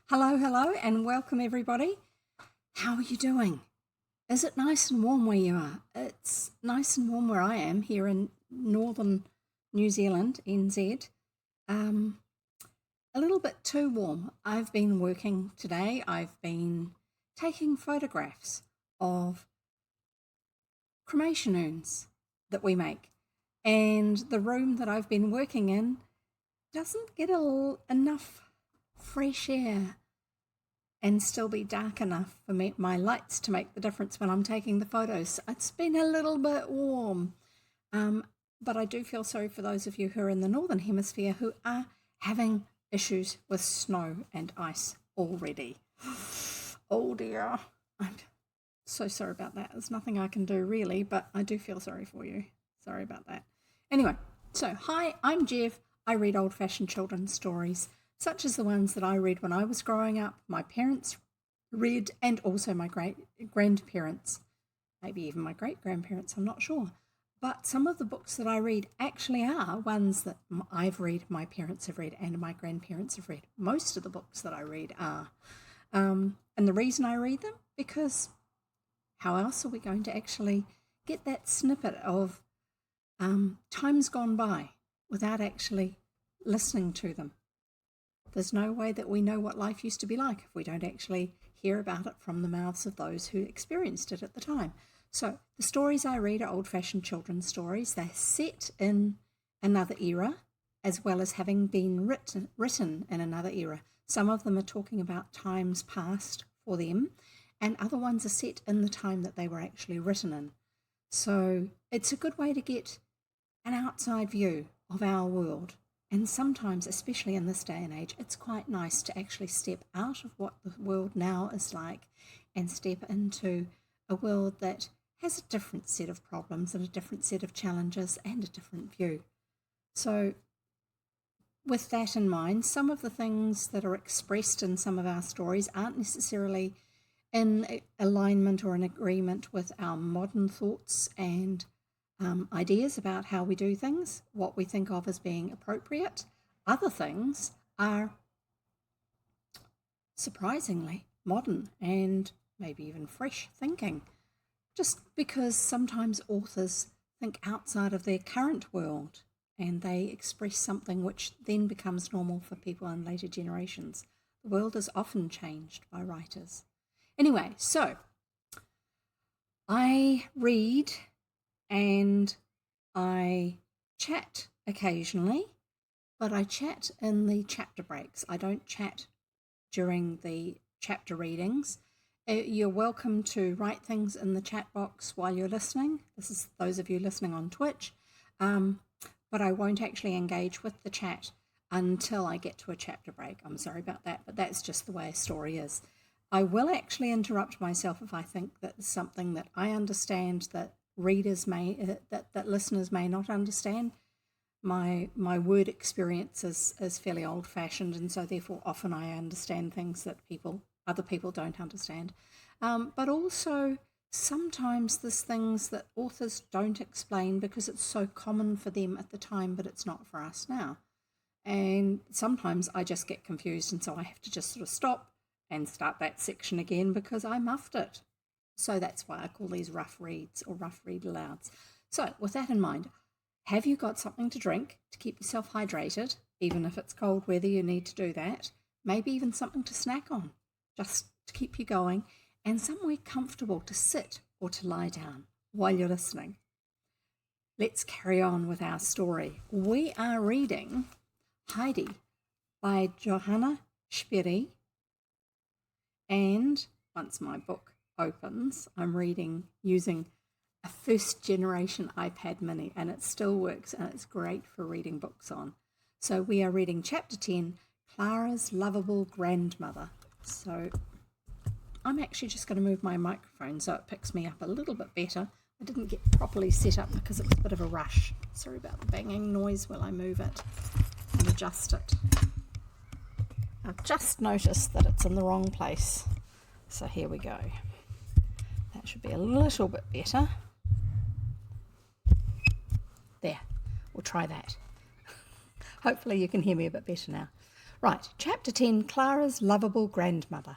Hello, hello, and welcome everybody. How are you doing? Is it nice and warm where you are? It's nice and warm where I am here in northern New Zealand, NZ. Um, a little bit too warm. I've been working today. I've been taking photographs of cremation urns that we make, and the room that I've been working in doesn't get enough fresh air and still be dark enough for my lights to make the difference when I'm taking the photos. It's been a little bit warm, but I do feel sorry for those of you who are in the Northern Hemisphere who are having issues with snow and ice already. Oh dear, I'm so sorry about that. There's nothing I can do really, but I do feel sorry for you. Sorry about that. Anyway, so hi, I'm Jev. I read old-fashioned children's stories, such as the ones that I read when I was growing up, my parents read, and also my great-grandparents, maybe even my great-grandparents, I'm not sure. But some of the books that I read actually are ones that I've read, my parents have read, and my grandparents have read. Most of the books that I read are. And the reason I read them, because how else are we going to actually get that snippet of times gone by without actually listening to them? There's no way that we know what life used to be like if we don't actually hear about it from the mouths of those who experienced it at the time. So the stories I read are old-fashioned children's stories. They're set in another era, as well as having been written in another era. Some of them are talking about times past for them, and other ones are set in the time that they were actually written in. So it's a good way to get an outside view of our world. And sometimes, especially in this day and age, it's quite nice to actually step out of what the world now is like and step into a world that has a different set of problems and a different set of challenges and a different view. So with that in mind, some of the things that are expressed in some of our stories aren't necessarily in alignment or in agreement with our modern thoughts and ideas about how we do things, what we think of as being appropriate. Other things are surprisingly modern and maybe even fresh thinking, just because sometimes authors think outside of their current world and they express something which then becomes normal for people in later generations. The world is often changed by writers. Anyway, so I read and I chat occasionally, but I chat in the chapter breaks. I don't chat during the chapter readings. You're welcome to write things in the chat box while you're listening. This is those of you listening on Twitch, but I won't actually engage with the chat until I get to a chapter break. I'm sorry about that, but that's just the way a story is. I will actually interrupt myself if I think that there's something that I understand that readers may that listeners may not understand. My word experience is fairly old fashioned, and so therefore often I understand things that other people don't understand. But also sometimes there's things that authors don't explain because it's so common for them at the time, but it's not for us now. And sometimes I just get confused, and so I have to just sort of stop and start that section again because I muffed it. So that's why I call these rough reads or rough read alouds. So with that in mind, have you got something to drink to keep yourself hydrated, even if it's cold weather, you need to do that. Maybe even something to snack on, just to keep you going, and somewhere comfortable to sit or to lie down while you're listening. Let's carry on with our story. We are reading Heidi by Johanna Spyri, and once my book opens, I'm reading using a first generation iPad mini, and it still works and it's great for reading books on. So we are reading chapter 10, Clara's Lovable Grandmother. So I'm actually just going to move my microphone so it picks me up a little bit better. I didn't get properly set up because it was a bit of a rush. Sorry about the banging noise while I move it and adjust it. I've just noticed that it's in the wrong place. So here we go. That should be a little bit better. There, we'll try that. Hopefully you can hear me a bit better now. Right, Chapter 10, Clara's Lovable Grandmother.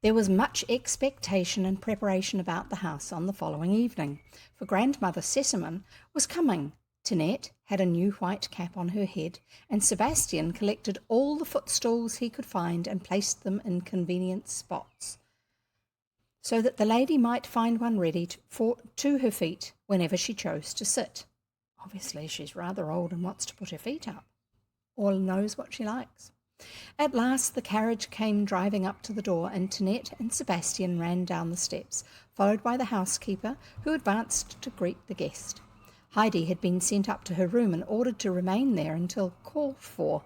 There was much expectation and preparation about the house on the following evening, for Grandmother Sesamon was coming. Tinette had a new white cap on her head, and Sebastian collected all the footstools he could find and placed them in convenient spots, so that the lady might find one ready to her feet whenever she chose to sit. Obviously, she's rather old and wants to put her feet up, or knows what she likes. At last the carriage came driving up to the door, and Tinette and Sebastian ran down the steps, followed by the housekeeper, who advanced to greet the guest. Heidi had been sent up to her room and ordered to remain there until called for,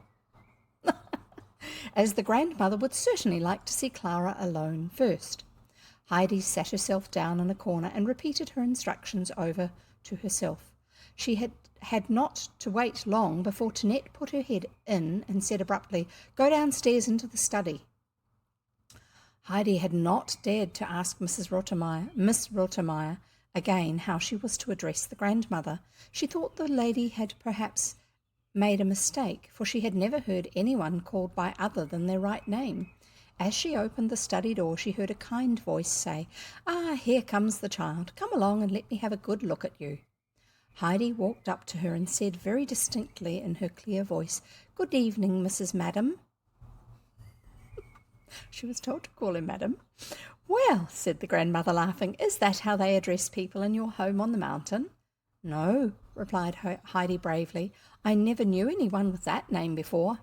as the grandmother would certainly like to see Clara alone first. Heidi sat herself down in a corner and repeated her instructions over to herself. She had not to wait long before Tinette put her head in and said abruptly, "Go downstairs into the study." Heidi had not dared to ask Miss Rottenmeier, again how she was to address the grandmother. She thought the lady had perhaps made a mistake, for she had never heard anyone called by other than their right name. As she opened the study door, she heard a kind voice say, "Ah, here comes the child. Come along and let me have a good look at you." Heidi walked up to her and said very distinctly in her clear voice, "Good evening, Mrs. Madam." She was told to call her Madam. "Well," said the grandmother, laughing, "is that how they address people in your home on the mountain?" "No," replied Heidi bravely. "I never knew anyone with that name before."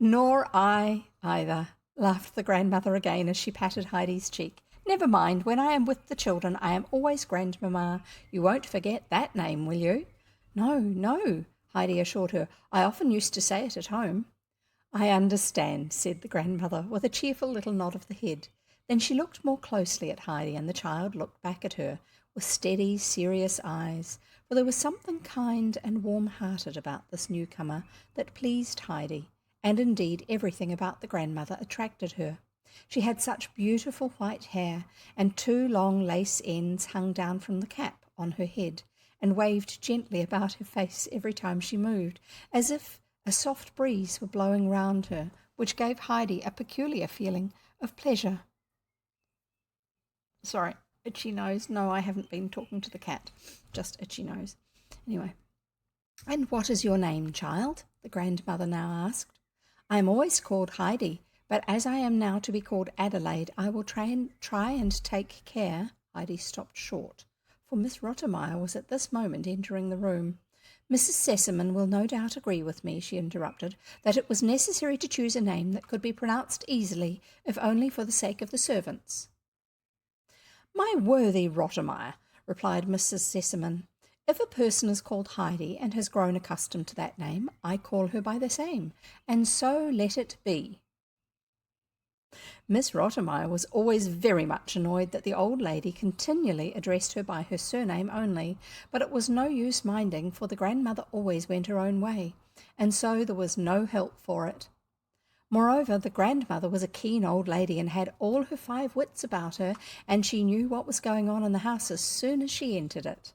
"Nor I either," laughed the grandmother again as she patted Heidi's cheek. "Never mind, when I am with the children I am always Grandmamma. You won't forget that name, will you?" "No, no," Heidi assured her. "I often used to say it at home." "I understand," said the grandmother with a cheerful little nod of the head. Then she looked more closely at Heidi, and the child looked back at her with steady, serious eyes, for there was something kind and warm-hearted about this newcomer that pleased Heidi, and indeed everything about the grandmother attracted her. She had such beautiful white hair, and 2 long lace ends hung down from the cap on her head and waved gently about her face every time she moved, as if a soft breeze were blowing round her, which gave Heidi a peculiar feeling of pleasure. Sorry, itchy nose. No, I haven't been talking to the cat, just itchy nose. Anyway. "And what is your name, child?" the grandmother now asked. "I am always called Heidi, but as I am now to be called Adelaide, I will try and take care." Heidi stopped short, for Miss Rottenmeier was at this moment entering the room. "Mrs. Sesamon will no doubt agree with me," she interrupted, "that it was necessary to choose a name that could be pronounced easily, if only for the sake of the servants." "My worthy Rottenmeier," replied Mrs. Sesamon, "if a person is called Heidi and has grown accustomed to that name, I call her by the same, and so let it be." Miss Rottenmeier was always very much annoyed that the old lady continually addressed her by her surname only, but it was no use minding, for the grandmother always went her own way, and so there was no help for it. Moreover, the grandmother was a keen old lady and had all her 5 wits about her, and she knew what was going on in the house as soon as she entered it.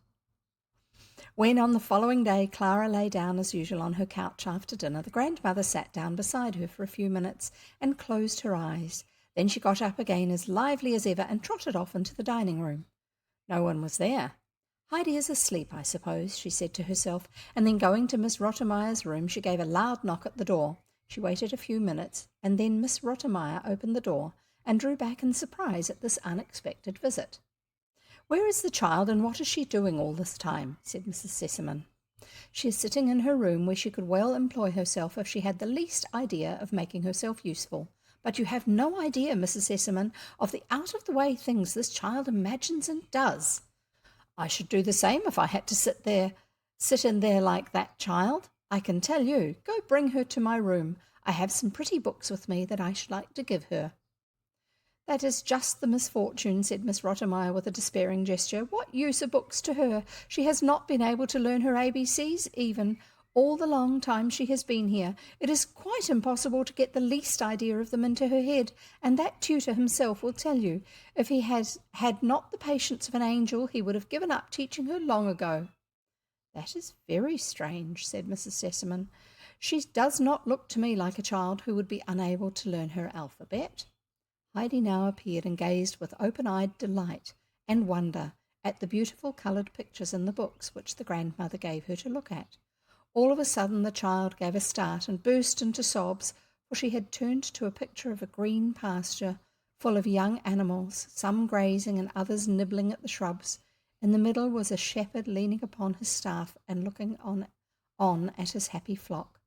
When on the following day Clara lay down as usual on her couch after dinner, the grandmother sat down beside her for a few minutes and closed her eyes. Then she got up again as lively as ever and trotted off into the dining room. No one was there. "Heidi is asleep, I suppose," she said to herself, and then going to Miss Rottenmeier's room, she gave a loud knock at the door. She waited a few minutes, and then Miss Rottenmeier opened the door and drew back in surprise at this unexpected visit. "Where is the child, and what is she doing all this time?" said Mrs. Sesamon. "She is sitting in her room, where she could well employ herself if she had the least idea of making herself useful. But you have no idea, Mrs. Sesamon, of the out-of-the-way things this child imagines and does." "I should do the same if I had to sit in there like that child. I can tell you. Go bring her to my room. I have some pretty books with me that I should like to give her." "That is just the misfortune," said Miss Rottenmeier with a despairing gesture. "What use are books to her? She has not been able to learn her ABCs even, all the long time she has been here. It is quite impossible to get the least idea of them into her head, and that tutor himself will tell you, if he had not the patience of an angel, he would have given up teaching her long ago." "That is very strange," said Mrs. Sesamon. She does not look to me like a child who would be unable to learn her alphabet." Heidi now appeared and gazed with open-eyed delight and wonder at the beautiful coloured pictures in the books which the grandmother gave her to look at. All of a sudden the child gave a start and burst into sobs, for she had turned to a picture of a green pasture full of young animals, some grazing and others nibbling at the shrubs. In the middle was a shepherd leaning upon his staff and looking on at his happy flock.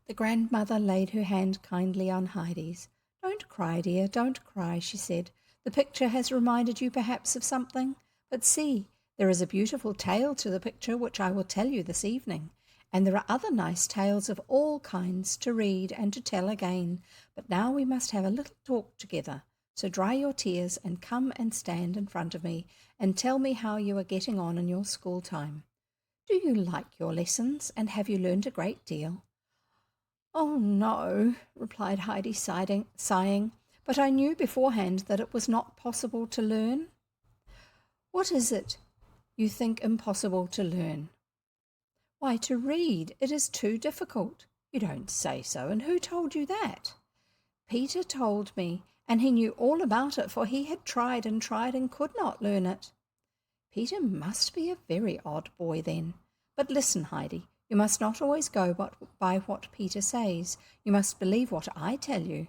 The grandmother laid her hand kindly on Heidi's. "Don't cry, dear, don't cry," she said. "The picture has reminded you perhaps of something, but see, there is a beautiful tale to the picture which I will tell you this evening, and there are other nice tales of all kinds to read and to tell again, but now we must have a little talk together. So dry your tears and come and stand in front of me and tell me how you are getting on in your school time. Do you like your lessons, and have you learned a great deal?" "Oh, no," replied Heidi, sighing, "but I knew beforehand that it was not possible to learn." "What is it you think impossible to learn?" "Why, to read. It is too difficult." "You don't say so, and who told you that?" "Peter told me, and he knew all about it, for he had tried and could not learn it." "Peter must be a very odd boy then. But listen, Heidi, you must not always go by what Peter says. You must believe what I tell you.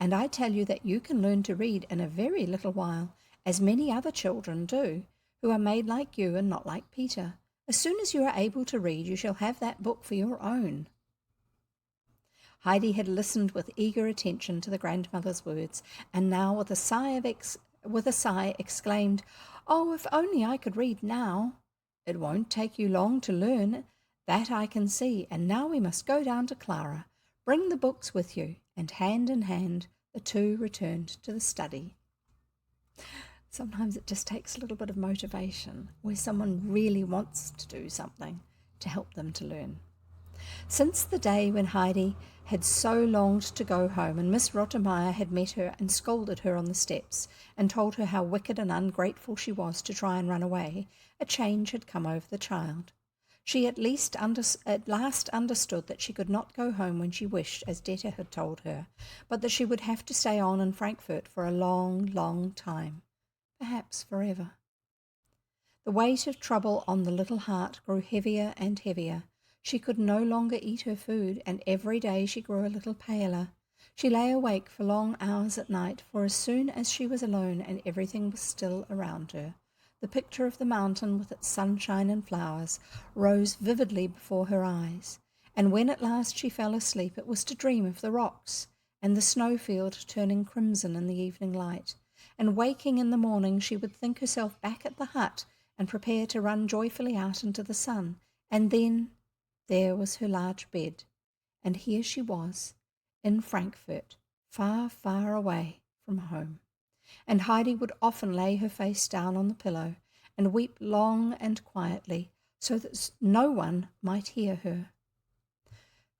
And I tell you that you can learn to read in a very little while, as many other children do, who are made like you and not like Peter. As soon as you are able to read, you shall have that book for your own." Heidi had listened with eager attention to the grandmother's words, and now with a sigh exclaimed, "Oh, if only I could read now!" "It won't take you long to learn, that I can see, and now we must go down to Clara. Bring the books with you," and hand in hand the two returned to the study. Sometimes it just takes a little bit of motivation, where someone really wants to do something, to help them to learn. Since the day when Heidi had so longed to go home, and Miss Rottenmeier had met her and scolded her on the steps and told her how wicked and ungrateful she was to try and run away, a change had come over the child. She at last understood that she could not go home when she wished, as Detta had told her, but that she would have to stay on in Frankfurt for a long, long time, perhaps forever. The weight of trouble on the little heart grew heavier and heavier. She could no longer eat her food, and every day she grew a little paler. She lay awake for long hours at night, for as soon as she was alone and everything was still around her, the picture of the mountain with its sunshine and flowers rose vividly before her eyes, and when at last she fell asleep it was to dream of the rocks and the snowfield turning crimson in the evening light, and waking in the morning she would think herself back at the hut and prepare to run joyfully out into the sun, and then there was her large bed, and here she was, in Frankfurt, far, far away from home. And Heidi would often lay her face down on the pillow and weep long and quietly, so that no one might hear her.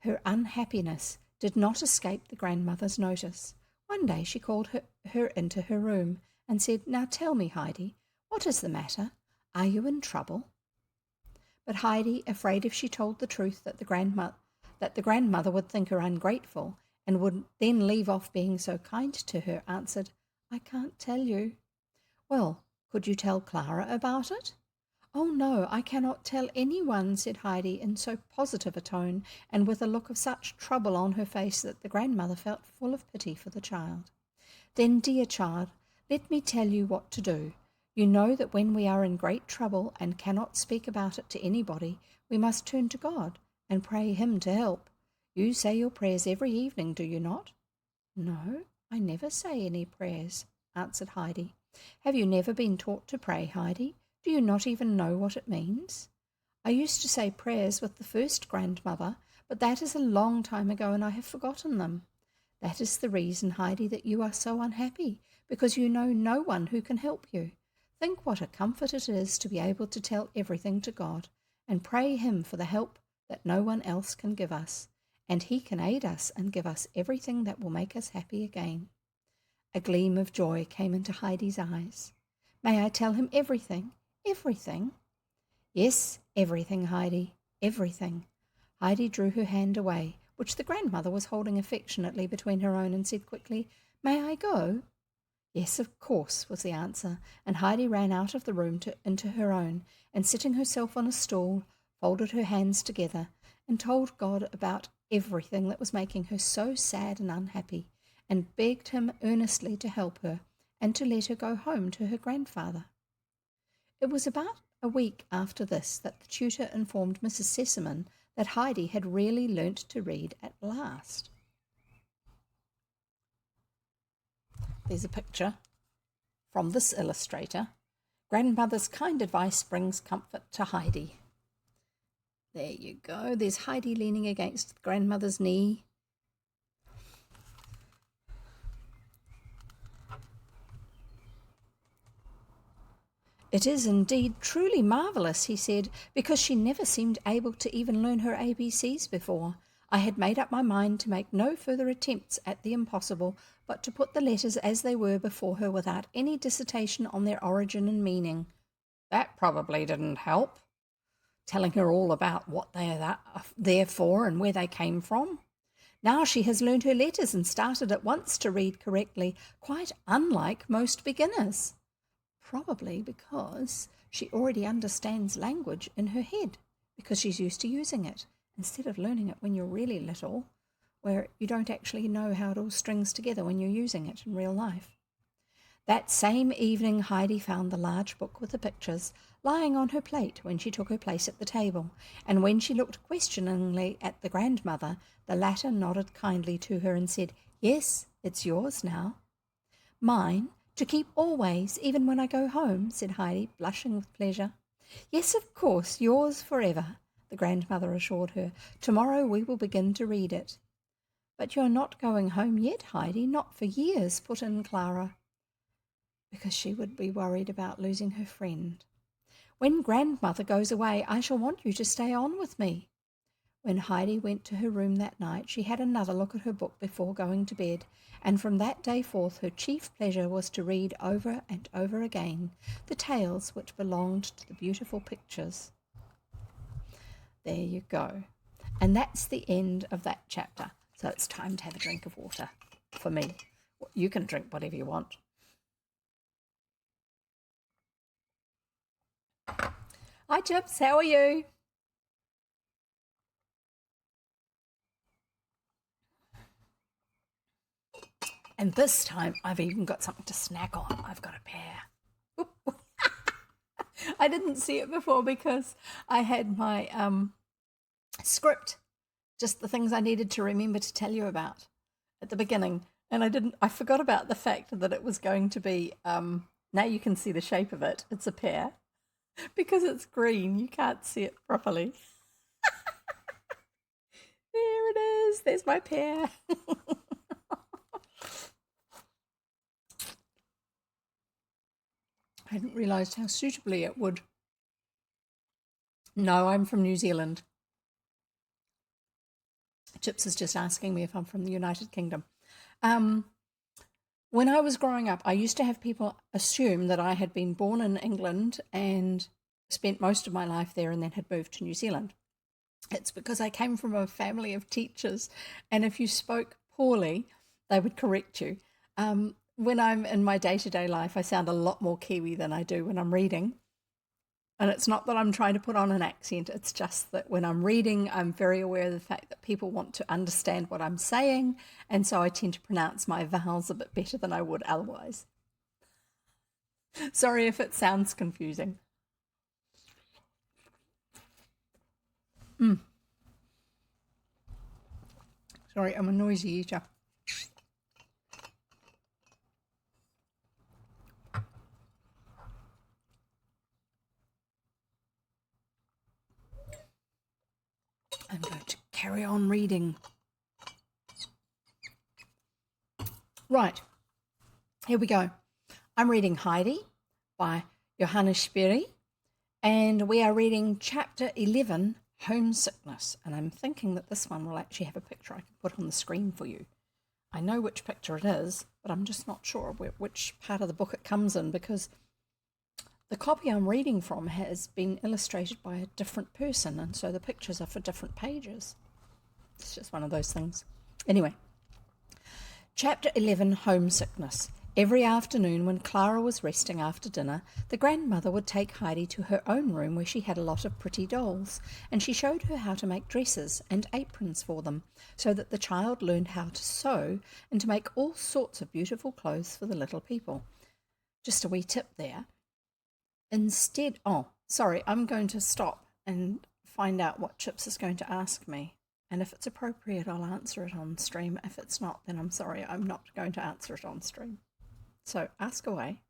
Her unhappiness did not escape the grandmother's notice. One day she called her into her room and said, "Now tell me, Heidi, what is the matter? Are you in trouble?" But Heidi, afraid if she told the truth that the grandmother would think her ungrateful and would then leave off being so kind to her, answered, "I can't tell you." "Well, could you tell Clara about it?" "Oh, no, I cannot tell anyone," said Heidi in so positive a tone and with a look of such trouble on her face that the grandmother felt full of pity for the child. "Then, dear child, let me tell you what to do. You know that when we are in great trouble and cannot speak about it to anybody, we must turn to God and pray Him to help. You say your prayers every evening, do you not?" "No, I never say any prayers," answered Heidi. "Have you never been taught to pray, Heidi? Do you not even know what it means?" "I used to say prayers with the first grandmother, but that is a long time ago and I have forgotten them." "That is the reason, Heidi, that you are so unhappy, because you know no one who can help you. Think what a comfort it is to be able to tell everything to God and pray Him for the help that no one else can give us, and He can aid us and give us everything that will make us happy again." A gleam of joy came into Heidi's eyes. "May I tell Him everything? Everything?" "Yes, everything, Heidi, everything." Heidi drew her hand away, which the grandmother was holding affectionately between her own, and said quickly, "May I go?" "Yes, of course," was the answer, and Heidi ran out of the room into her own, and sitting herself on a stool, folded her hands together, and told God about everything that was making her so sad and unhappy, and begged him earnestly to help her, and to let her go home to her grandfather. It was about a week after this that the tutor informed Mrs. Sesamon that Heidi had really learnt to read at last. There's a picture from this illustrator. Grandmother's kind advice brings comfort to Heidi. There you go. There's Heidi leaning against grandmother's knee. "It is indeed truly marvellous," he said, "because she never seemed able to even learn her ABCs before. I had made up my mind to make no further attempts at the impossible, but to put the letters as they were before her without any dissertation on their origin and meaning. That probably didn't help, telling her all about what they are there for and where they came from. Now she has learned her letters and started at once to read correctly, quite unlike most beginners. Probably because she already understands language in her head, because she's used to using it, instead of learning it when you're really little, where you don't actually know how it all strings together when you're using it in real life." That same evening Heidi found the large book with the pictures lying on her plate when she took her place at the table, and when she looked questioningly at the grandmother, the latter nodded kindly to her and said, "Yes, it's yours now." "Mine, to keep always, even when I go home," said Heidi, blushing with pleasure. "Yes, of course, yours forever," the grandmother assured her. "Tomorrow we will begin to read it." "But you're not going home yet, Heidi, not for years," put in Clara, because she would be worried about losing her friend. "When grandmother goes away, I shall want you to stay on with me." When Heidi went to her room that night, she had another look at her book before going to bed, and from that day forth her chief pleasure was to read over and over again the tales which belonged to the beautiful pictures. There you go. And that's the end of that chapter. So it's time to have a drink of water for me. You can drink whatever you want. Hi, Chips. How are you? And this time I've even got something to snack on. I've got a pear. I didn't see it before because I had my script, just the things I needed to remember to tell you about at the beginning. And I forgot about the fact that it was going to be, now you can see the shape of it. It's a pear. Because it's green, you can't see it properly. There it is. There's my pear. I hadn't realised how suitably it would. No, I'm from New Zealand. Chips is just asking me if I'm from the United Kingdom. When I was growing up, I used to have people assume that I had been born in England and spent most of my life there and then had moved to New Zealand. It's because I came from a family of teachers, and if you spoke poorly, they would correct you. When I'm in my day-to-day life, I sound a lot more Kiwi than I do when I'm reading. And it's not that I'm trying to put on an accent, it's just that when I'm reading, I'm very aware of the fact that people want to understand what I'm saying, and so I tend to pronounce my vowels a bit better than I would otherwise. Sorry if it sounds confusing. Sorry, I'm a noisy eater. I'm going to carry on reading. Right, here we go. I'm reading Heidi by Johanna Spyri, and we are reading chapter 11, Homesickness. And I'm thinking that this one will actually have a picture I can put on the screen for you. I know which picture it is, but I'm just not sure which part of the book it comes in, because the copy I'm reading from has been illustrated by a different person, and so the pictures are for different pages. It's just one of those things. Anyway, Chapter 11, Homesickness. Every afternoon when Clara was resting after dinner, the grandmother would take Heidi to her own room where she had a lot of pretty dolls, and she showed her how to make dresses and aprons for them, so that the child learned how to sew and to make all sorts of beautiful clothes for the little people. Just a wee tip there. I'm going to stop and find out what Chips is going to ask me. And if it's appropriate, I'll answer it on stream. If it's not, then I'm sorry, I'm not going to answer it on stream. So ask away.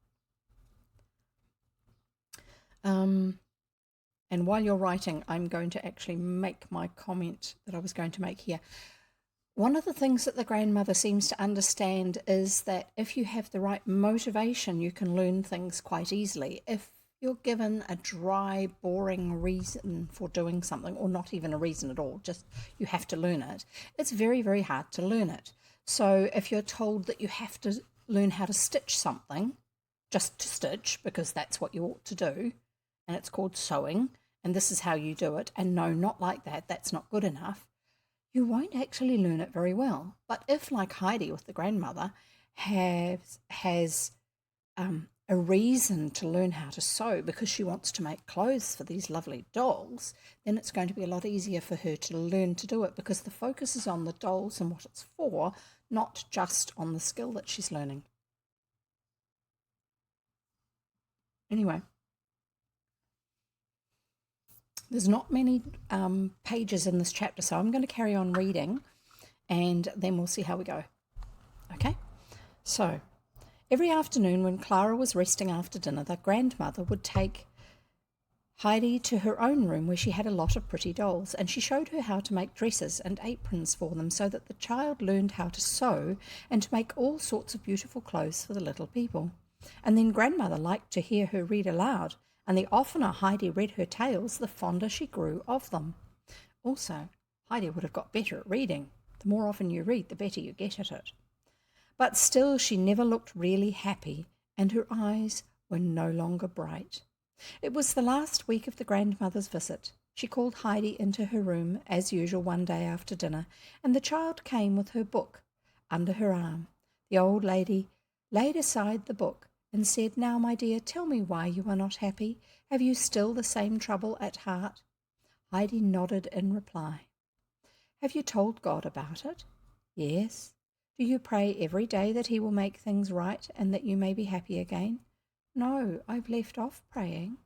And while you're writing, I'm going to actually make my comment that I was going to make here. One of the things that the grandmother seems to understand is that if you have the right motivation, you can learn things quite easily. If you're given a dry, boring reason for doing something, or not even a reason at all, just you have to learn it, it's very, very hard to learn it. So if you're told that you have to learn how to stitch something, just to stitch, because that's what you ought to do, and it's called sewing, and this is how you do it, and no, not like that, that's not good enough, you won't actually learn it very well. But if, like Heidi with the grandmother, has a reason to learn how to sew because she wants to make clothes for these lovely dolls, then it's going to be a lot easier for her to learn to do it, because the focus is on the dolls and what it's for, not just on the skill that she's learning. Anyway, there's not many pages in this chapter, so I'm going to carry on reading and then we'll see how we go. Okay, so every afternoon when Clara was resting after dinner, the grandmother would take Heidi to her own room where she had a lot of pretty dolls, and she showed her how to make dresses and aprons for them, so that the child learned how to sew and to make all sorts of beautiful clothes for the little people. And then grandmother liked to hear her read aloud, and the oftener Heidi read her tales, the fonder she grew of them. Also, Heidi would have got better at reading. The more often you read, the better you get at it. But still she never looked really happy, and her eyes were no longer bright. It was the last week of the grandmother's visit. She called Heidi into her room, as usual, one day after dinner, and the child came with her book under her arm. The old lady laid aside the book and said, "Now, my dear, tell me why you are not happy. Have you still the same trouble at heart?" Heidi nodded in reply. "Have you told God about it?" "Yes." "Do you pray every day that he will make things right and that you may be happy again?" "No, I've left off praying."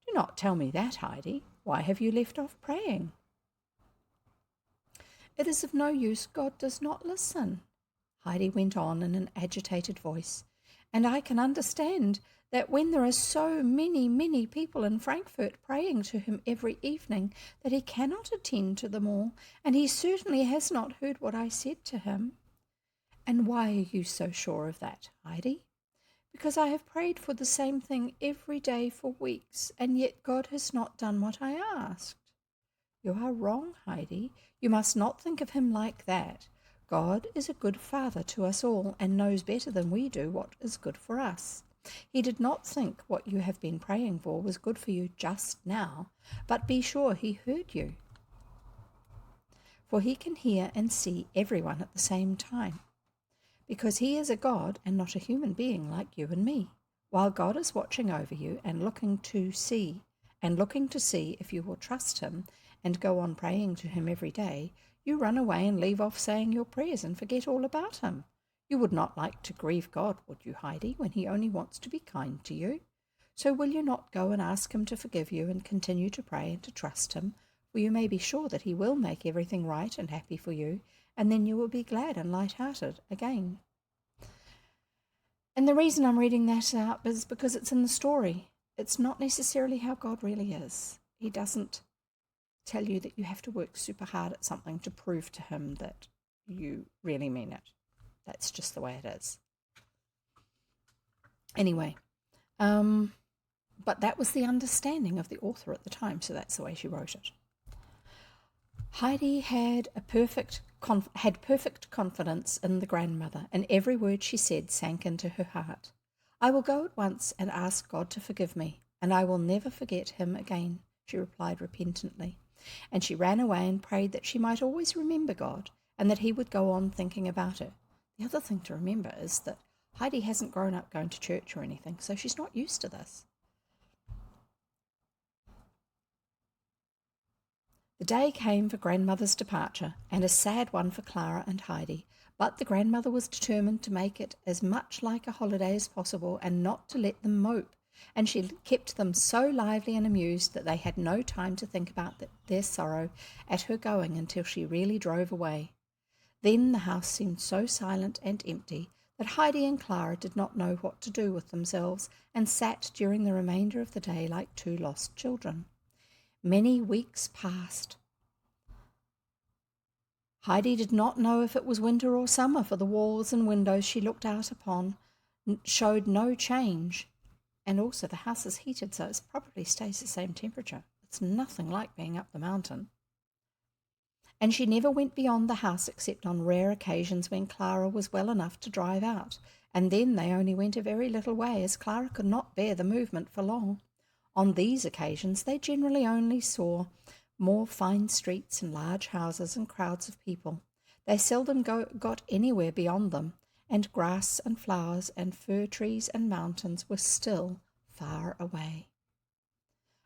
"Do not tell me that, Heidi. Why have you left off praying?" "It is of no use. God does not listen," Heidi went on in an agitated voice. "And I can understand that when there are so many, many people in Frankfurt praying to him every evening, that he cannot attend to them all, and he certainly has not heard what I said to him." "And why are you so sure of that, Heidi?" "Because I have prayed for the same thing every day for weeks, and yet God has not done what I asked." "You are wrong, Heidi. You must not think of him like that. God is a good father to us all and knows better than we do what is good for us. He did not think what you have been praying for was good for you just now, but be sure he heard you. For he can hear and see everyone at the same time, because he is a God and not a human being like you and me. While God is watching over you and looking to see if you will trust him and go on praying to him every day, you run away and leave off saying your prayers and forget all about him. You would not like to grieve God, would you, Heidi, when he only wants to be kind to you? So will you not go and ask him to forgive you and continue to pray and to trust him, for you may be sure that he will make everything right and happy for you, and then you will be glad and light-hearted again." And the reason I'm reading that up is because it's in the story. It's not necessarily how God really is. He doesn't tell you that you have to work super hard at something to prove to him that you really mean it. That's just the way it is. Anyway, but that was the understanding of the author at the time, so that's the way she wrote it. Heidi had perfect confidence in the grandmother, and every word she said sank into her heart. "I will go at once and ask God to forgive me. and I will never forget him again," she replied repentantly. And she ran away and prayed that she might always remember God and that he would go on thinking about her. The other thing to remember is that Heidi hasn't grown up going to church or anything, so she's not used to this. The day came for grandmother's departure, and a sad one for Clara and Heidi, but the grandmother was determined to make it as much like a holiday as possible and not to let them mope, and she kept them so lively and amused that they had no time to think about their sorrow at her going until she really drove away. Then the house seemed so silent and empty that Heidi and Clara did not know what to do with themselves and sat during the remainder of the day like two lost children. Many weeks passed. Heidi did not know if it was winter or summer, for the walls and windows she looked out upon showed no change. And also the house is heated, so it probably stays the same temperature. It's nothing like being up the mountain. And she never went beyond the house except on rare occasions when Clara was well enough to drive out, and then they only went a very little way, as Clara could not bear the movement for long. On these occasions they generally only saw more fine streets and large houses and crowds of people. They seldom got anywhere beyond them, and grass and flowers and fir trees and mountains were still far away.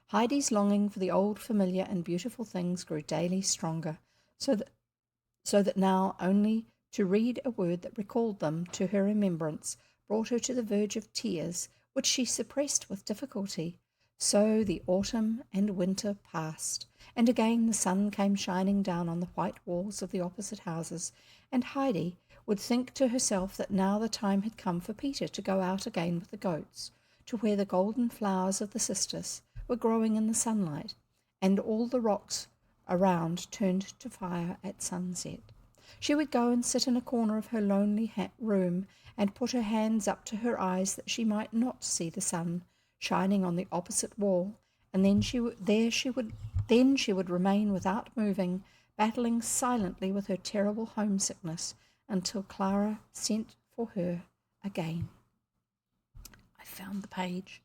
Heidi's longing for the old familiar and beautiful things grew daily stronger, so that now only to read a word that recalled them to her remembrance brought her to the verge of tears, which she suppressed with difficulty. So the autumn and winter passed, and again the sun came shining down on the white walls of the opposite houses, and Heidi would think to herself that now the time had come for Peter to go out again with the goats, to where the golden flowers of the sisters were growing in the sunlight, and all the rocks around turned to fire at sunset. She would go and sit in a corner of her lonely room and put her hands up to her eyes that she might not see the sun shining on the opposite wall, and then she would remain without moving, battling silently with her terrible homesickness until Clara sent for her again. I found the page,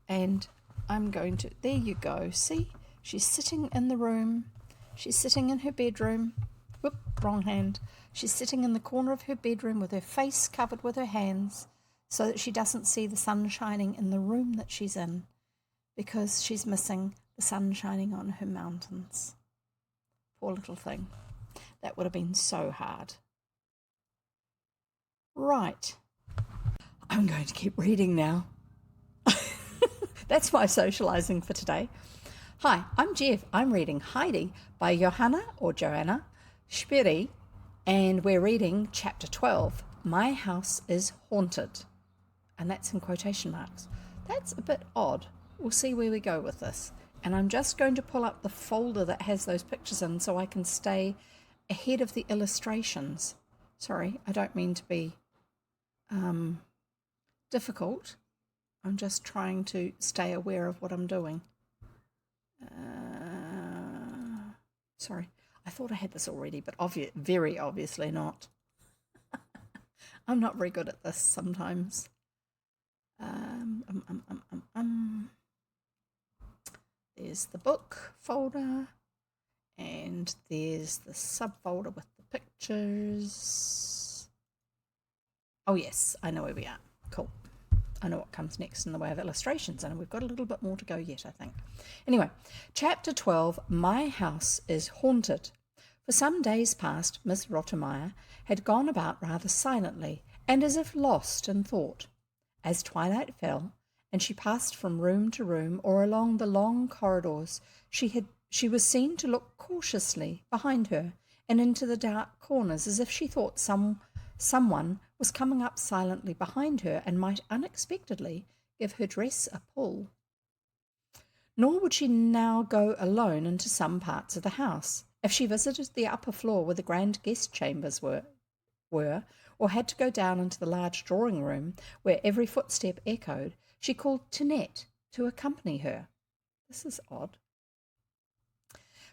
and I'm going to, there you go, see, she's sitting in the room, she's sitting in her bedroom, whoop, wrong hand, she's sitting in the corner of her bedroom with her face covered with her hands so that she doesn't see the sun shining in the room that she's in, because she's missing the sun shining on her mountains. Poor little thing. That would have been so hard. Right. I'm going to keep reading now. That's my socializing for today. Hi, I'm Jeff. I'm reading Heidi by Johanna or Johanna Spyri, and we're reading chapter 12, My House is Haunted. And that's in quotation marks. That's a bit odd. We'll see where we go with this. And I'm just going to pull up the folder that has those pictures in so I can stay ahead of the illustrations. Sorry, I don't mean to be difficult. I'm just trying to stay aware of what I'm doing. Sorry, I thought I had this already, but very obviously not. I'm not very good at this sometimes. There's the book folder, and there's the subfolder with the pictures. Oh yes, I know where we are. Cool. I know what comes next in the way of illustrations, and we've got a little bit more to go yet, I think. Anyway, chapter 12, My House is Haunted. For some days past, Miss Rottermeier had gone about rather silently and as if lost in thought. As twilight fell, and she passed from room to room or along the long corridors, she was seen to look cautiously behind her and into the dark corners, as if she thought someone was coming up silently behind her and might unexpectedly give her dress a pull. Nor would she now go alone into some parts of the house. If she visited the upper floor where the grand guest chambers were, or had to go down into the large drawing room where every footstep echoed, she called Tinette to accompany her. This is odd.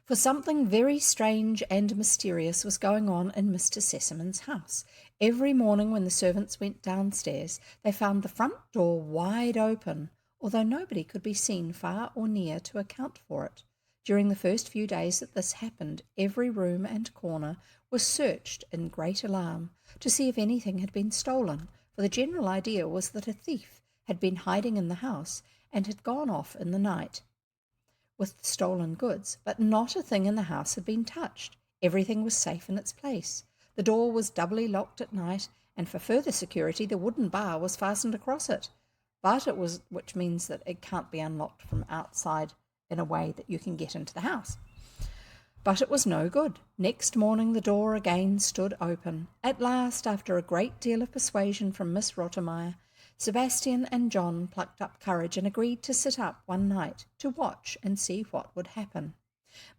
For something very strange and mysterious was going on in Mr. Sesamon's house. Every morning when the servants went downstairs, they found the front door wide open, although nobody could be seen far or near to account for it. During the first few days that this happened, every room and corner was searched in great alarm to see if anything had been stolen, for the general idea was that a thief had been hiding in the house and had gone off in the night with the stolen goods, but not a thing in the house had been touched. Everything was safe in its place. The door was doubly locked at night, and for further security the wooden bar was fastened across it, which means that it can't be unlocked from outside in a way that you can get into the house. But it was no good. Next morning the door again stood open. At last, after a great deal of persuasion from Miss Rottenmeier, Sebastian and John plucked up courage and agreed to sit up one night to watch and see what would happen.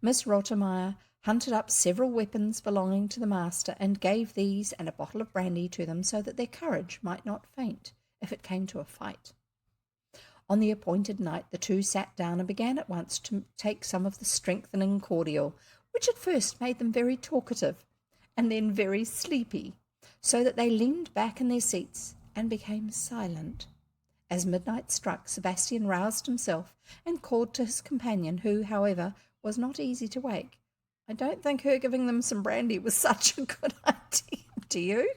Miss Rottenmeier hunted up several weapons belonging to the master and gave these and a bottle of brandy to them so that their courage might not faint if it came to a fight. On the appointed night the two sat down and began at once to take some of the strengthening cordial, which at first made them very talkative and then very sleepy, so that they leaned back in their seats and became silent. As midnight struck, Sebastian roused himself and called to his companion, who, however, was not easy to wake. I don't think her giving them some brandy was such a good idea, do you?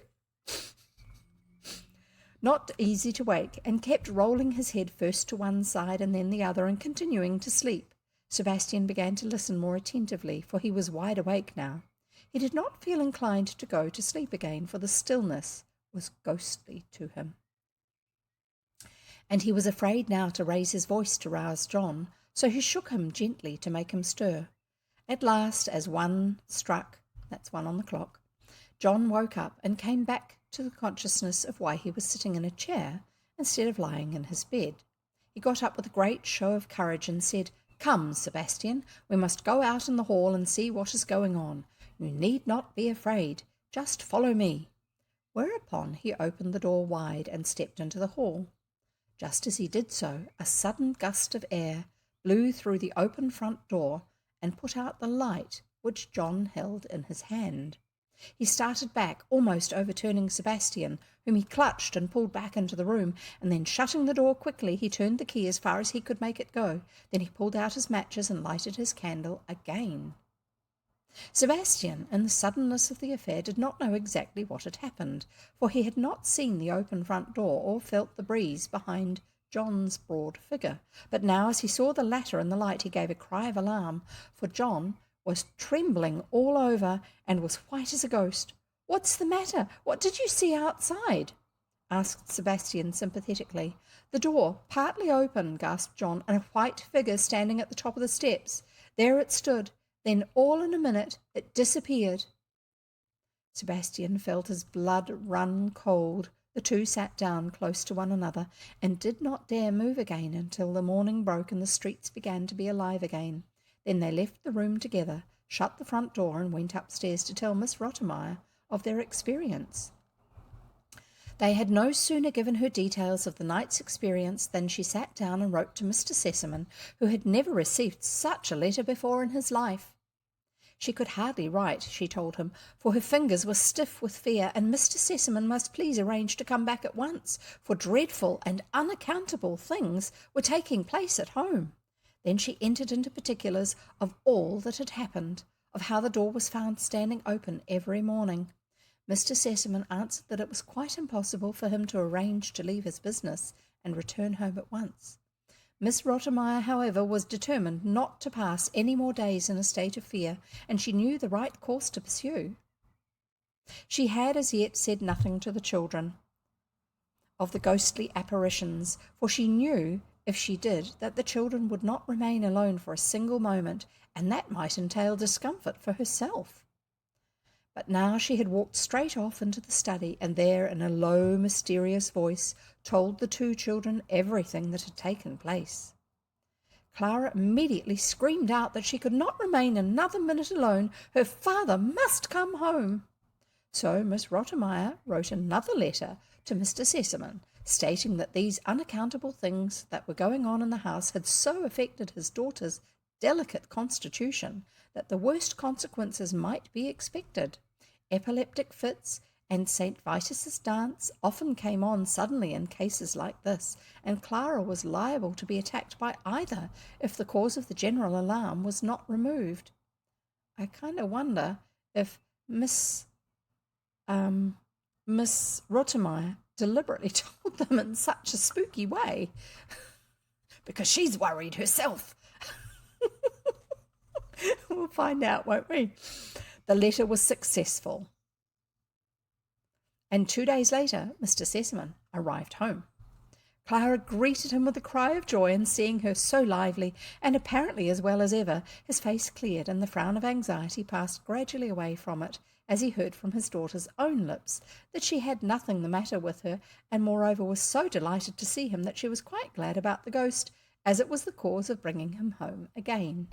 Not easy to wake, and kept rolling his head first to one side and then the other and continuing to sleep. Sebastian began to listen more attentively, for he was wide awake now. He did not feel inclined to go to sleep again, for the stillness was ghostly to him. And he was afraid now to raise his voice to rouse John, so he shook him gently to make him stir. At last, as 1 struck, that's 1 on the clock, John woke up and came back to the consciousness of why he was sitting in a chair instead of lying in his bed. He got up with a great show of courage and said, "Come, Sebastian, we must go out in the hall and see what is going on. You need not be afraid. Just follow me." Whereupon he opened the door wide and stepped into the hall. Just as he did so, a sudden gust of air blew through the open front door and put out the light which John held in his hand. He started back, almost overturning Sebastian, whom he clutched and pulled back into the room, and then shutting the door quickly, he turned the key as far as he could make it go. Then he pulled out his matches and lighted his candle again. Sebastian, in the suddenness of the affair, did not know exactly what had happened, for he had not seen the open front door or felt the breeze behind John's broad figure. But now, as he saw the latter in the light, he gave a cry of alarm, for John was trembling all over and was white as a ghost. "What's the matter? What did you see outside?" asked Sebastian sympathetically. "The door, partly open," gasped John, "and a white figure standing at the top of the steps. There it stood. Then all in a minute it disappeared." Sebastian felt his blood run cold. The two sat down close to one another and did not dare move again until the morning broke and the streets began to be alive again. Then they left the room together, shut the front door, and went upstairs to tell Miss Rottenmeier of their experience. They had no sooner given her details of the night's experience than she sat down and wrote to Mr. Sesamon, who had never received such a letter before in his life. She could hardly write, she told him, for her fingers were stiff with fear, and Mr. Sesamon must please arrange to come back at once, for dreadful and unaccountable things were taking place at home. Then she entered into particulars of all that had happened, of how the door was found standing open every morning. Mr. Sesamon answered that it was quite impossible for him to arrange to leave his business and return home at once. Miss Rottenmeier, however, was determined not to pass any more days in a state of fear, and she knew the right course to pursue. She had as yet said nothing to the children of the ghostly apparitions, for she knew, if she did, that the children would not remain alone for a single moment, and that might entail discomfort for herself. But now she had walked straight off into the study, and there, in a low, mysterious voice, told the two children everything that had taken place. Clara immediately screamed out that she could not remain another minute alone. Her father must come home. So Miss Rottenmeier wrote another letter to Mr. Sesamon, stating that these unaccountable things that were going on in the house had so affected his daughter's delicate constitution that the worst consequences might be expected. Epileptic fits and St. Vitus's dance often came on suddenly in cases like this, and Clara was liable to be attacked by either if the cause of the general alarm was not removed. I kind of wonder if Miss Rottenmeier deliberately told them in such a spooky way because she's worried herself. We'll find out, won't we? The letter was successful. And 2 days later, Mr. Sesamon arrived home. Clara greeted him with a cry of joy, and seeing her so lively and apparently as well as ever, his face cleared and the frown of anxiety passed gradually away from it as he heard from his daughter's own lips that she had nothing the matter with her, and moreover was so delighted to see him that she was quite glad about the ghost, as it was the cause of bringing him home again.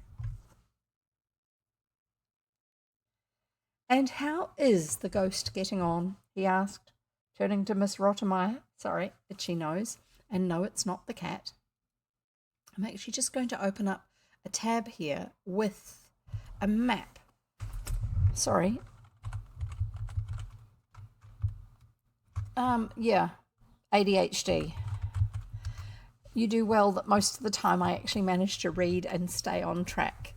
"And how is the ghost getting on?" he asked, turning to Miss Rottenmeier. Sorry, itchy nose. And no, it's not the cat. I'm actually just going to open up a tab here with a map. Sorry. Yeah, ADHD. You do well that most of the time I actually manage to read and stay on track.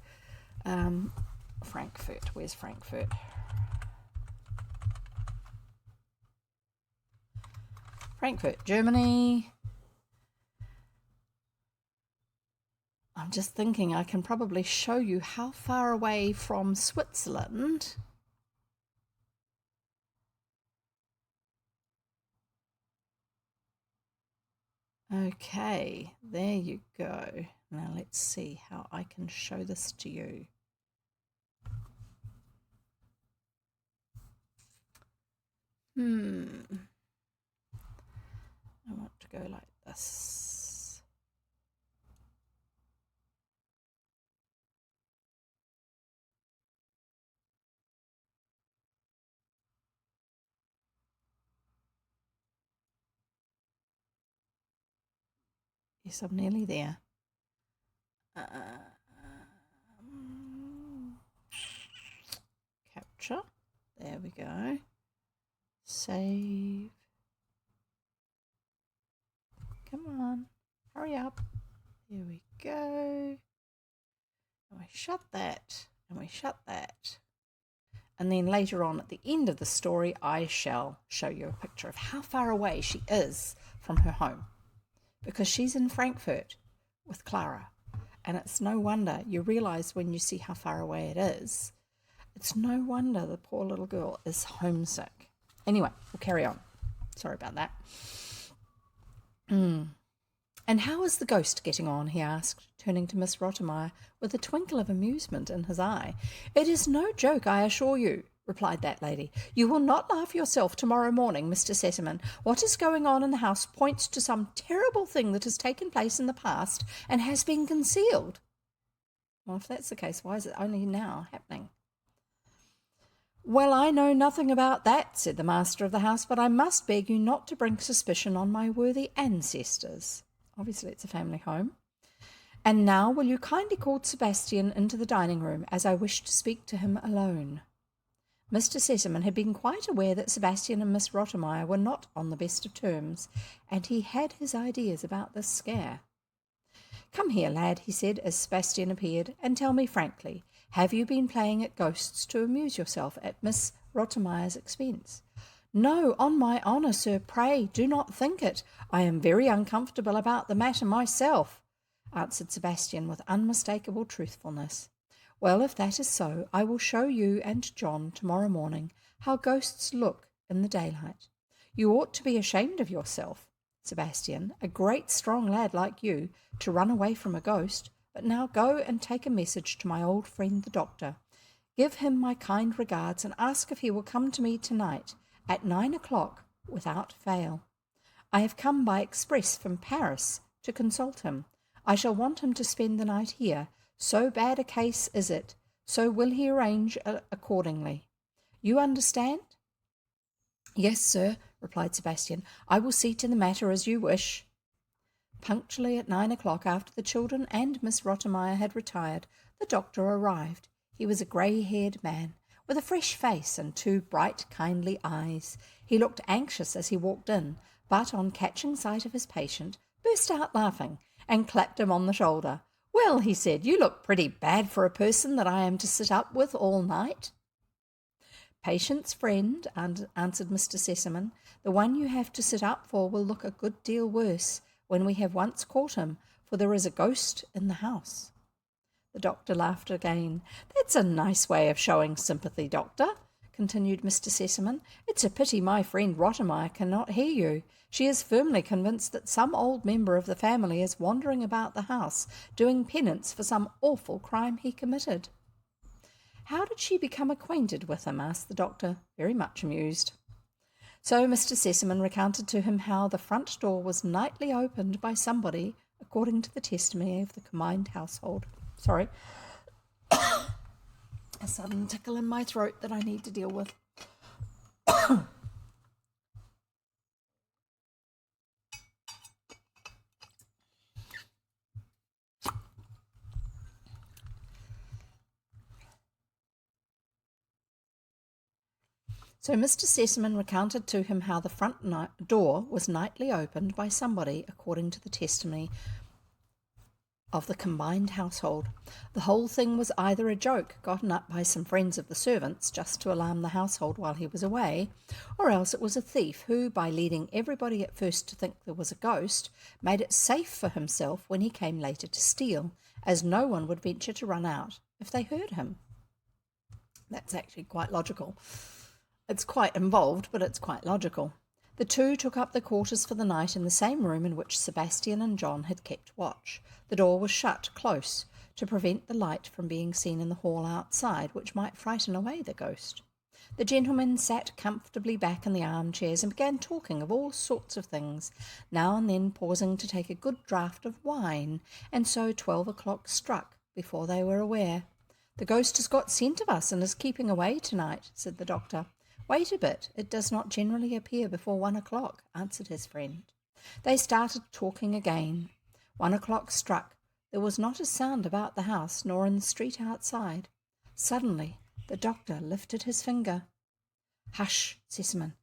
Frankfurt, where's Frankfurt? Frankfurt, Germany. I'm just thinking I can probably show you how far away from Switzerland. Okay, there you go. Now let's see how I can show this to you. I want to go like this. Yes, I'm nearly there. Capture. There we go. Save. Come on, hurry up. There we go. And we shut that, and we shut that. And then later on at the end of the story, I shall show you a picture of how far away she is from her home, because she's in Frankfurt with Clara. And it's no wonder, you realise when you see how far away it is, it's no wonder the poor little girl is homesick. Anyway, we'll carry on. Sorry about that. "And how is the ghost getting on?" he asked, turning to Miss Rottenmeier with a twinkle of amusement in his eye. "It is no joke, I assure you," replied that lady. "You will not laugh yourself tomorrow morning, Mr. Sesamon. What is going on in the house points to some terrible thing that has taken place in the past and has been concealed." Well, if that's the case, why is it only now happening? "Well, I know nothing about that," said the master of the house, "but I must beg you not to bring suspicion on my worthy ancestors." Obviously, it's a family home. "And now will you kindly call Sebastian into the dining room, as I wish to speak to him alone." Mr. Sesamon had been quite aware that Sebastian and Miss Rottenmeier were not on the best of terms, and he had his ideas about this scare. "Come here, lad," he said as Sebastian appeared, "and tell me frankly, have you been playing at ghosts to amuse yourself at Miss Rottenmeier's expense?" "No, on my honour, sir, pray do not think it. I am very uncomfortable about the matter myself," answered Sebastian with unmistakable truthfulness. "Well, if that is so, I will show you and John tomorrow morning how ghosts look in the daylight. You ought to be ashamed of yourself, Sebastian, a great strong lad like you, to run away from a ghost. But now go and take a message to my old friend the doctor. Give him my kind regards and ask if he will come to me tonight at 9 o'clock without fail. I have come by express from Paris to consult him. I shall want him to spend the night here. So bad a case is it, so will he arrange accordingly. You understand?" "Yes, sir," replied Sebastian. "I will see to the matter as you wish." Punctually at 9 o'clock, after the children and Miss Rottenmeier had retired, the doctor arrived. He was a grey-haired man, with a fresh face and 2 bright, kindly eyes. He looked anxious as he walked in, but on catching sight of his patient, burst out laughing and clapped him on the shoulder. "Well," he said, "you look pretty bad for a person that I am to sit up with all night." "Patient's friend," answered Mr. Sesamon. "The one you have to sit up for will look a good deal worse when we have once caught him, for there is a ghost in the house." The doctor laughed again. "That's a nice way of showing sympathy, Doctor," continued Mr. Sesamon. "It's a pity my friend Rottemeyer cannot hear you. She is firmly convinced that some old member of the family is wandering about the house, doing penance for some awful crime he committed." "How did she become acquainted with him?" asked the doctor, very much amused. So Mr. Sesamon recounted to him how the front door was nightly opened by somebody, according to the testimony of the combined household. Sorry, a sudden tickle in my throat that I need to deal with. So Mr. Sesamon recounted to him how the front door was nightly opened by somebody, according to the testimony of the combined household. The whole thing was either a joke gotten up by some friends of the servants just to alarm the household while he was away, or else it was a thief who, by leading everybody at first to think there was a ghost, made it safe for himself when he came later to steal, as no one would venture to run out if they heard him. That's actually quite logical. It's quite involved, but it's quite logical. The two took up their quarters for the night in the same room in which Sebastian and John had kept watch. The door was shut close to prevent the light from being seen in the hall outside, which might frighten away the ghost. The gentlemen sat comfortably back in the armchairs and began talking of all sorts of things, now and then pausing to take a good draught of wine, and so 12 o'clock struck before they were aware. "The ghost has got scent of us and is keeping away tonight," said the doctor. "Wait a bit, it does not generally appear before 1 o'clock," answered his friend. They started talking again. 1 o'clock struck. There was not a sound about the house, nor in the street outside. Suddenly, the doctor lifted his finger. "Hush, Sesamon,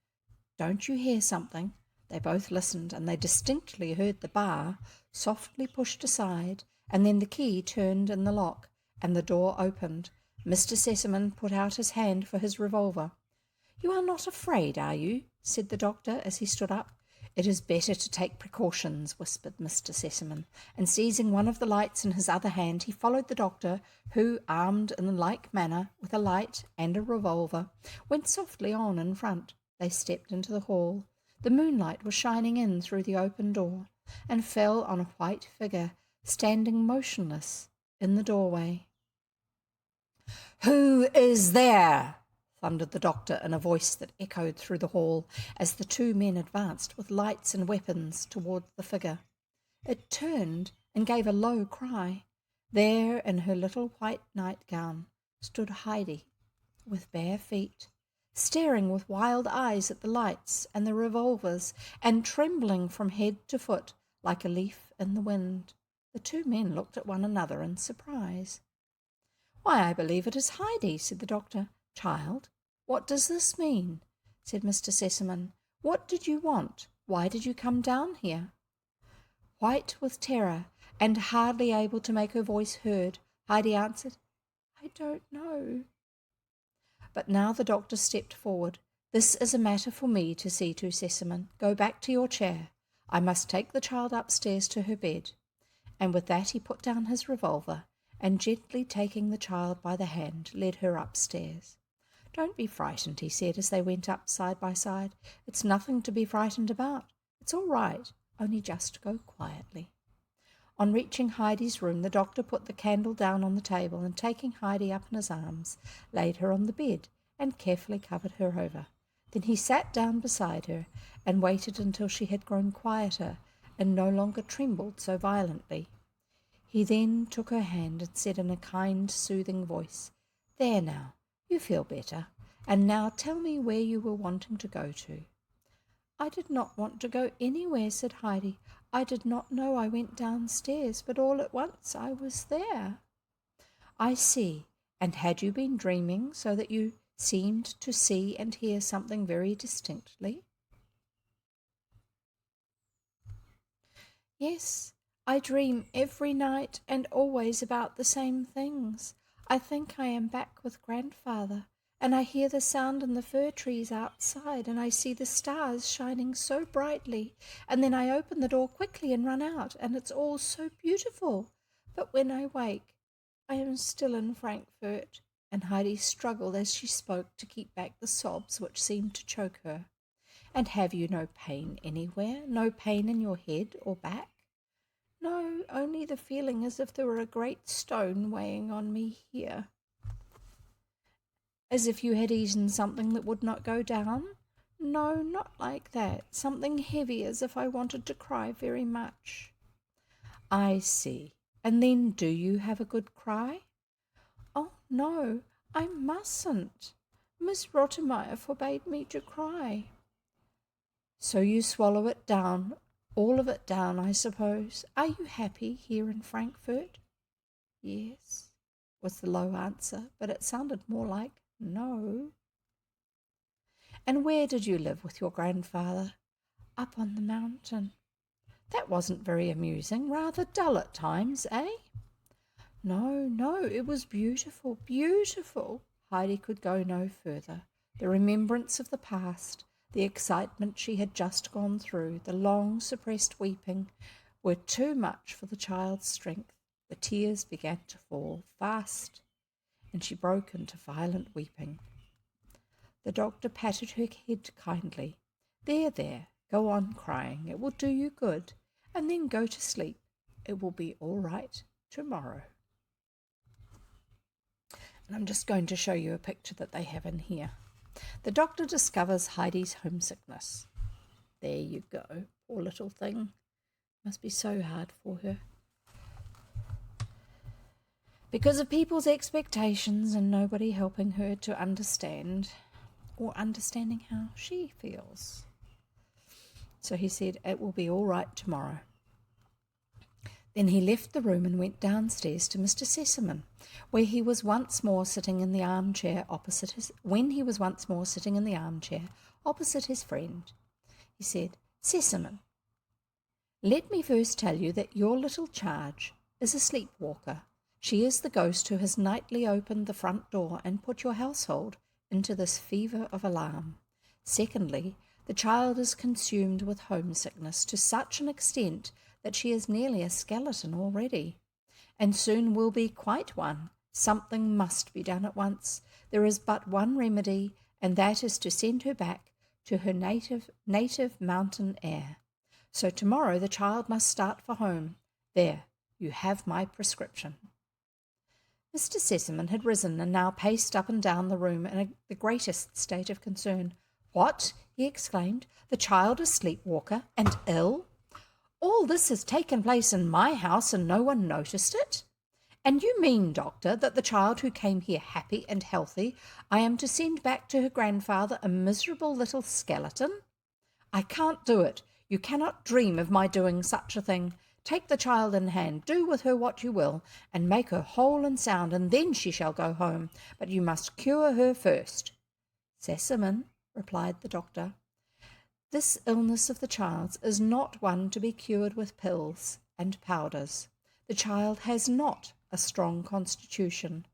don't you hear something?" They both listened, and they distinctly heard the bar softly pushed aside, and then the key turned in the lock, and the door opened. Mr. Sesamon put out his hand for his revolver. "You are not afraid, are you?" said the doctor as he stood up. "It is better to take precautions," whispered Mr. Sesamon, and seizing one of the lights in his other hand, he followed the doctor, who, armed in like manner with a light and a revolver, went softly on in front. They stepped into the hall. The moonlight was shining in through the open door, and fell on a white figure standing motionless in the doorway. "Who is there?" thundered the doctor in a voice that echoed through the hall as the two men advanced with lights and weapons towards the figure. It turned and gave a low cry. There, in her little white nightgown, stood Heidi, with bare feet, staring with wild eyes at the lights and the revolvers, and trembling from head to foot like a leaf in the wind. The two men looked at one another in surprise. "Why, I believe it is Heidi," said the doctor. "Child, what does this mean?" said Mr. Sesamon. "What did you want? Why did you come down here?" White with terror, and hardly able to make her voice heard, Heidi answered, "I don't know." But now the doctor stepped forward. "This is a matter for me to see to, Sesamon. Go back to your chair. I must take the child upstairs to her bed." And with that he put down his revolver, and gently taking the child by the hand, led her upstairs. "Don't be frightened," he said as they went up side by side. "It's nothing to be frightened about. It's all right, only just go quietly." On reaching Heidi's room, the doctor put the candle down on the table, and taking Heidi up in his arms, laid her on the bed and carefully covered her over. Then he sat down beside her and waited until she had grown quieter and no longer trembled so violently. He then took her hand and said in a kind, soothing voice, "There now, you feel better, and now tell me where you were wanting to go to." "I did not want to go anywhere," said Heidi. "I did not know I went downstairs, but all at once I was there." "I see. And had you been dreaming so that you seemed to see and hear something very distinctly. Yes, I dream every night and always about the same things. I think I am back with grandfather, and I hear the sound in the fir trees outside, and I see the stars shining so brightly, and then I open the door quickly and run out, and it's all so beautiful. But when I wake, I am still in Frankfurt. And Heidi struggled as she spoke to keep back the sobs which seemed to choke her. And have you no pain anywhere? No pain in your head or back? No, only the feeling as if there were a great stone weighing on me here. As if you had eaten something that would not go down? No, not like that. Something heavy, as if I wanted to cry very much. I see. And then do you have a good cry? Oh, no, I mustn't. Miss Rottenmeier forbade me to cry. So you swallow it down, all of it down, I suppose. Are you happy here in Frankfurt? Yes, was the low answer, but it sounded more like no. And where did you live with your grandfather? Up on the mountain. That wasn't very amusing, rather dull at times, eh? No, it was beautiful, beautiful. Heidi could go no further. The remembrance of the past, the excitement she had just gone through, the long suppressed weeping, were too much for the child's strength. The tears began to fall fast, and she broke into violent weeping. The doctor patted her head kindly. There, go on crying. It will do you good. And then go to sleep. It will be all right tomorrow. And I'm just going to show you a picture that they have in here. The doctor discovers Heidi's homesickness. There you go. Poor little thing. Must be so hard for her. Because of people's expectations and nobody helping her to understand or understanding how she feels. So he said, it will be all right tomorrow. Then he left the room and went downstairs to Mr. Sesamon, where he was once more sitting in the armchair opposite his friend. He said, Sesamon, let me first tell you that your little charge is a sleepwalker. She is the ghost who has nightly opened the front door and put your household into this fever of alarm. Secondly, the child is consumed with homesickness to such an extent that she is nearly a skeleton already, and soon will be quite one. Something must be done at once. There is but one remedy, and that is to send her back to her native mountain air. So tomorrow the child must start for home. There, you have my prescription. Mr. Sesamon had risen and now paced up and down the room in the greatest state of concern. What? He exclaimed. The child a sleepwalker and ill? All this has taken place in my house and no one noticed it? And you mean, doctor, that the child who came here happy and healthy, I am to send back to her grandfather a miserable little skeleton? I can't do it. You cannot dream of my doing such a thing. Take the child in hand, do with her what you will, and make her whole and sound, and then she shall go home. But you must cure her first. Sesamon, replied the doctor, this illness of the child's is not one to be cured with pills and powders. The child has not a strong constitution.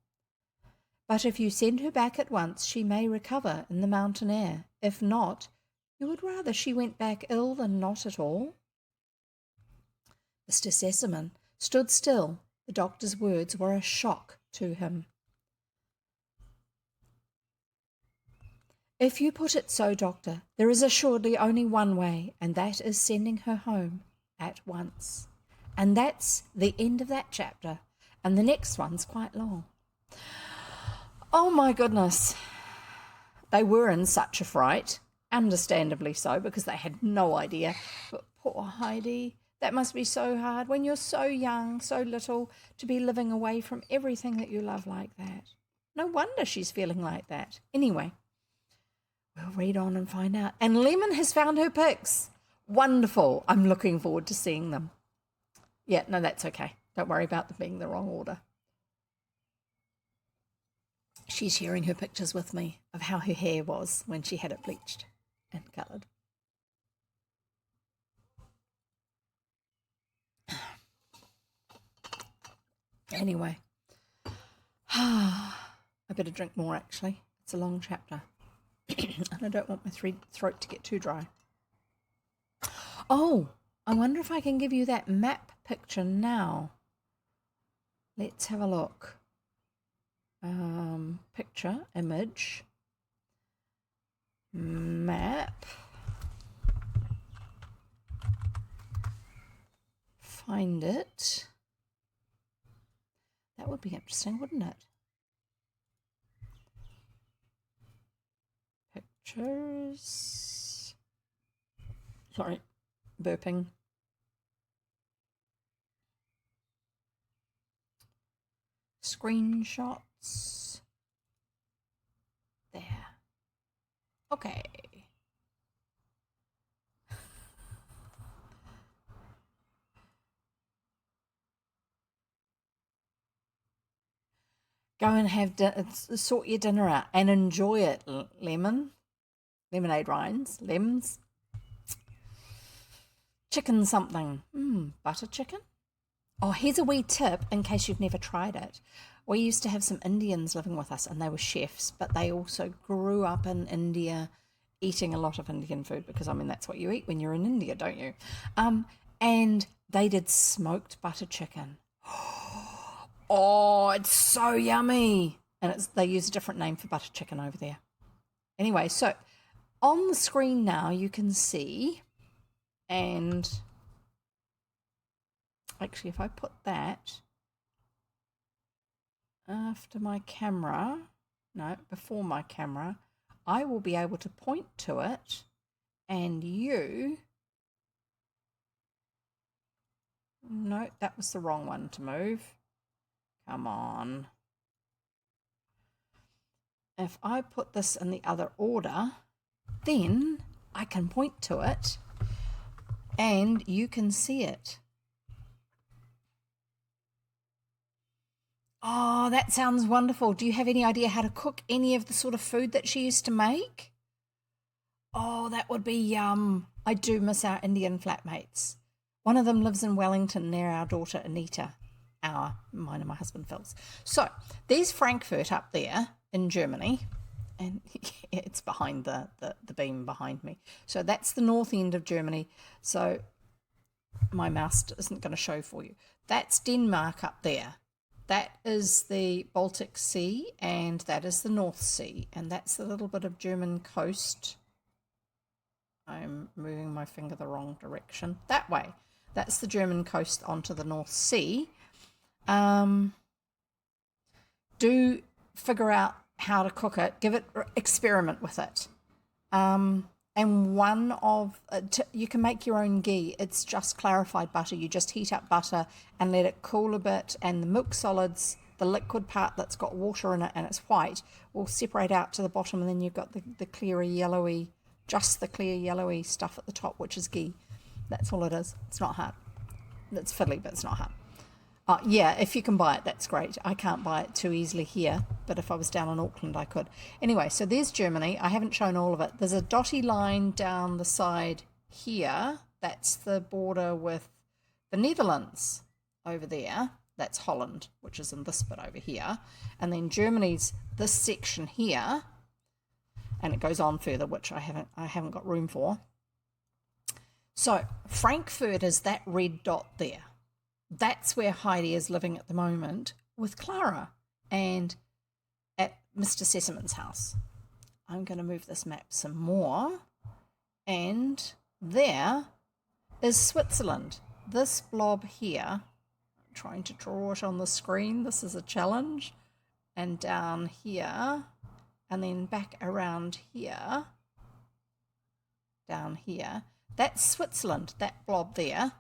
But if you send her back at once, she may recover in the mountain air. If not, you would rather she went back ill than not at all? Mr. Sesamon stood still. The doctor's words were a shock to him. If you put it so, doctor, there is assuredly only one way, and that is sending her home at once. And that's the end of that chapter, and the next one's quite long. Oh my goodness. They were in such a fright, understandably so, because they had no idea. But poor Heidi, that must be so hard when you're so young, so little, to be living away from everything that you love like that. No wonder she's feeling like that. Anyway, we'll read on and find out. And Lemon has found her pics. Wonderful. I'm looking forward to seeing them. Yeah, no, that's okay. Don't worry about them being the wrong order. she's sharing her pictures with me of how her hair was when she had it bleached and coloured. Anyway, I better drink more actually. It's a long chapter. And I don't want my throat to get too dry. Oh, I wonder if I can give you that map picture now. Let's have a look. Picture, image, map. Find it. That would be interesting, wouldn't it? Pictures. Sorry, burping. Screenshots. There. Okay. Go and have sort your dinner out and enjoy it. Lemonade rinds, lems. Chicken something. Butter chicken. Oh, here's a wee tip in case you've never tried it. We used to have some Indians living with us and they were chefs, but they also grew up in India eating a lot of Indian food because, I mean, that's what you eat when you're in India, don't you? And they did smoked butter chicken. Oh, it's so yummy. And they use a different name for butter chicken over there. Anyway, so on the screen now you can see, and actually if I put that after my camera, no, before my camera, I will be able to point to it and you, no, that was the wrong one to move. Come on. If I put this in the other order, then I can point to it and you can see it. Oh, that sounds wonderful. Do you have any idea how to cook any of the sort of food that she used to make? Oh, that would be yum. I do miss our Indian flatmates. One of them lives in Wellington near our daughter Anita. Mine and my husband Phil's. So there's Frankfurt up there in Germany, and it's behind the beam behind me. So that's the north end of Germany. So my mouse isn't going to show for you. That's Denmark up there. That is the Baltic Sea, and that is the North Sea, and that's the little bit of German coast. I'm moving my finger the wrong direction. That way. That's the German coast onto the North Sea. Do figure out how to cook it. Experiment with it. And one of you can make your own ghee. It's just clarified butter. You just heat up butter and let it cool a bit, and the milk solids, the liquid part that's got water in it and it's white, will separate out to the bottom, and then you've got the clear yellowy stuff at the top, which is ghee. That's all it is. It's not hard. It's fiddly, but it's not hard. Yeah, if you can buy it, that's great. I can't buy it too easily here, but if I was down in Auckland, I could. Anyway, so there's Germany. I haven't shown all of it. There's a dotty line down the side here. That's the border with the Netherlands over there. That's Holland, which is in this bit over here. And then Germany's this section here, and it goes on further, which I haven't got room for. So Frankfurt is that red dot there. That's where Heidi is living at the moment with Clara and at Mr. Sesaman's house. I'm going to move this map some more. And there is Switzerland. This blob here, I'm trying to draw it on the screen. This is a challenge. And down here, and then back around here, down here. That's Switzerland, that blob there.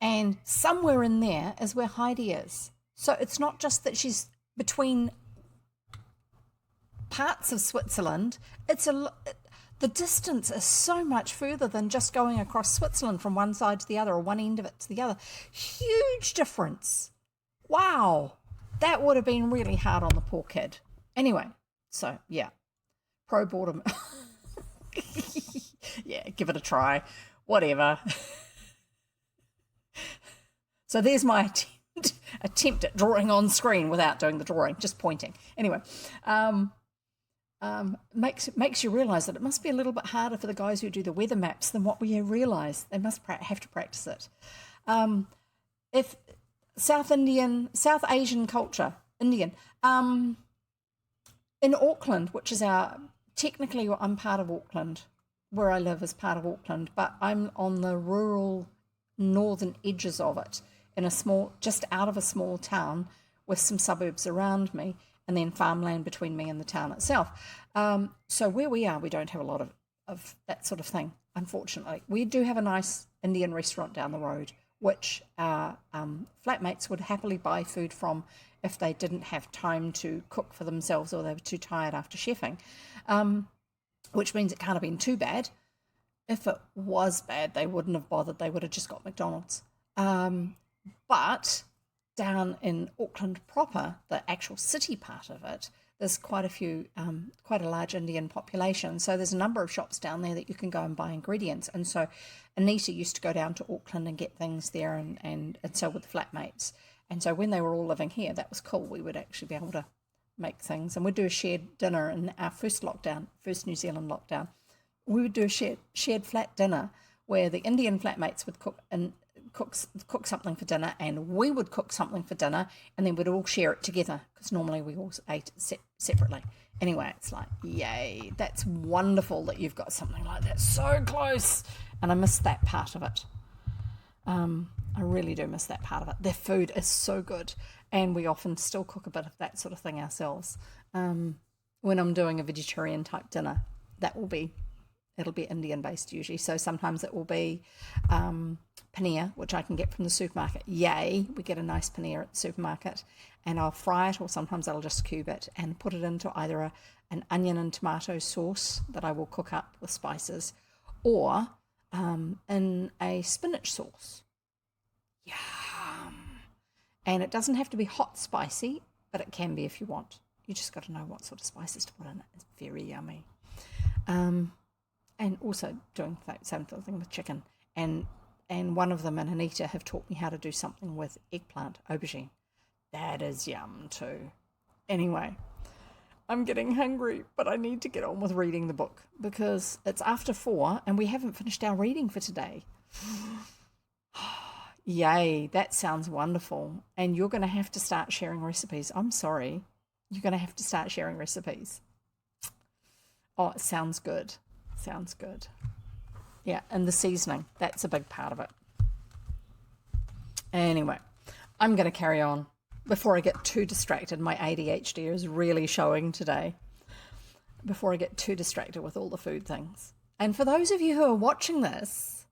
And somewhere in there is where Heidi is. So it's not just that she's between parts of Switzerland. The distance is so much further than just going across Switzerland from one side to the other, or one end of it to the other. Huge difference. Wow. That would have been really hard on the poor kid. Anyway, so yeah, pro boredom. Yeah, give it a try. Whatever. So there's my attempt at drawing on screen without doing the drawing, just pointing. Anyway, makes you realise that it must be a little bit harder for the guys who do the weather maps than what we realise. They must have to practice it. If South Asian culture, Indian, in Auckland, which is technically I'm part of Auckland, where I live is part of Auckland, but I'm on the rural northern edges of it, just out of a small town with some suburbs around me and then farmland between me and the town itself. So where we are, we don't have a lot of that sort of thing, unfortunately. We do have a nice Indian restaurant down the road, which our flatmates would happily buy food from if they didn't have time to cook for themselves or they were too tired after chefing, which means it can't have been too bad. If it was bad, they wouldn't have bothered. They would have just got McDonald's. But down in Auckland proper, the actual city part of it, there's quite a large Indian population. So there's a number of shops down there that you can go and buy ingredients. And so Anita used to go down to Auckland and get things there and so with the flatmates. And so when they were all living here, that was cool. We would actually be able to make things. And we'd do a shared dinner in our first New Zealand lockdown. We would do a shared flat dinner where the Indian flatmates would cook something for dinner and we would cook something for dinner and then we'd all share it together because normally we all ate it separately. Anyway, it's like, yay, that's wonderful that you've got something like that so close. And I miss that part of it. I really do miss that part of it. Their food is so good and we often still cook a bit of that sort of thing ourselves. When I'm doing a vegetarian type dinner, it'll be Indian based usually. So sometimes it will be paneer, which I can get from the supermarket. Yay, we get a nice paneer at the supermarket and I'll fry it, or sometimes I'll just cube it and put it into either an onion and tomato sauce that I will cook up with spices, or in a spinach sauce. Yum. And it doesn't have to be hot spicy, but it can be if you want. You just got to know what sort of spices to put in it. It's very yummy. And also doing the same thing with chicken. And one of them and Anita have taught me how to do something with eggplant, aubergine. That is yum too. Anyway, I'm getting hungry, but I need to get on with reading the book because it's after 4 and we haven't finished our reading for today. Yay, that sounds wonderful. And you're going to have to start sharing recipes. I'm sorry. You're going to have to start sharing recipes. Oh, it sounds good. Sounds good. Yeah, and the seasoning, that's a big part of it. Anyway, I'm going to carry on before I get too distracted. My ADHD is really showing today. Before I get too distracted with all the food things. And for those of you who are watching this,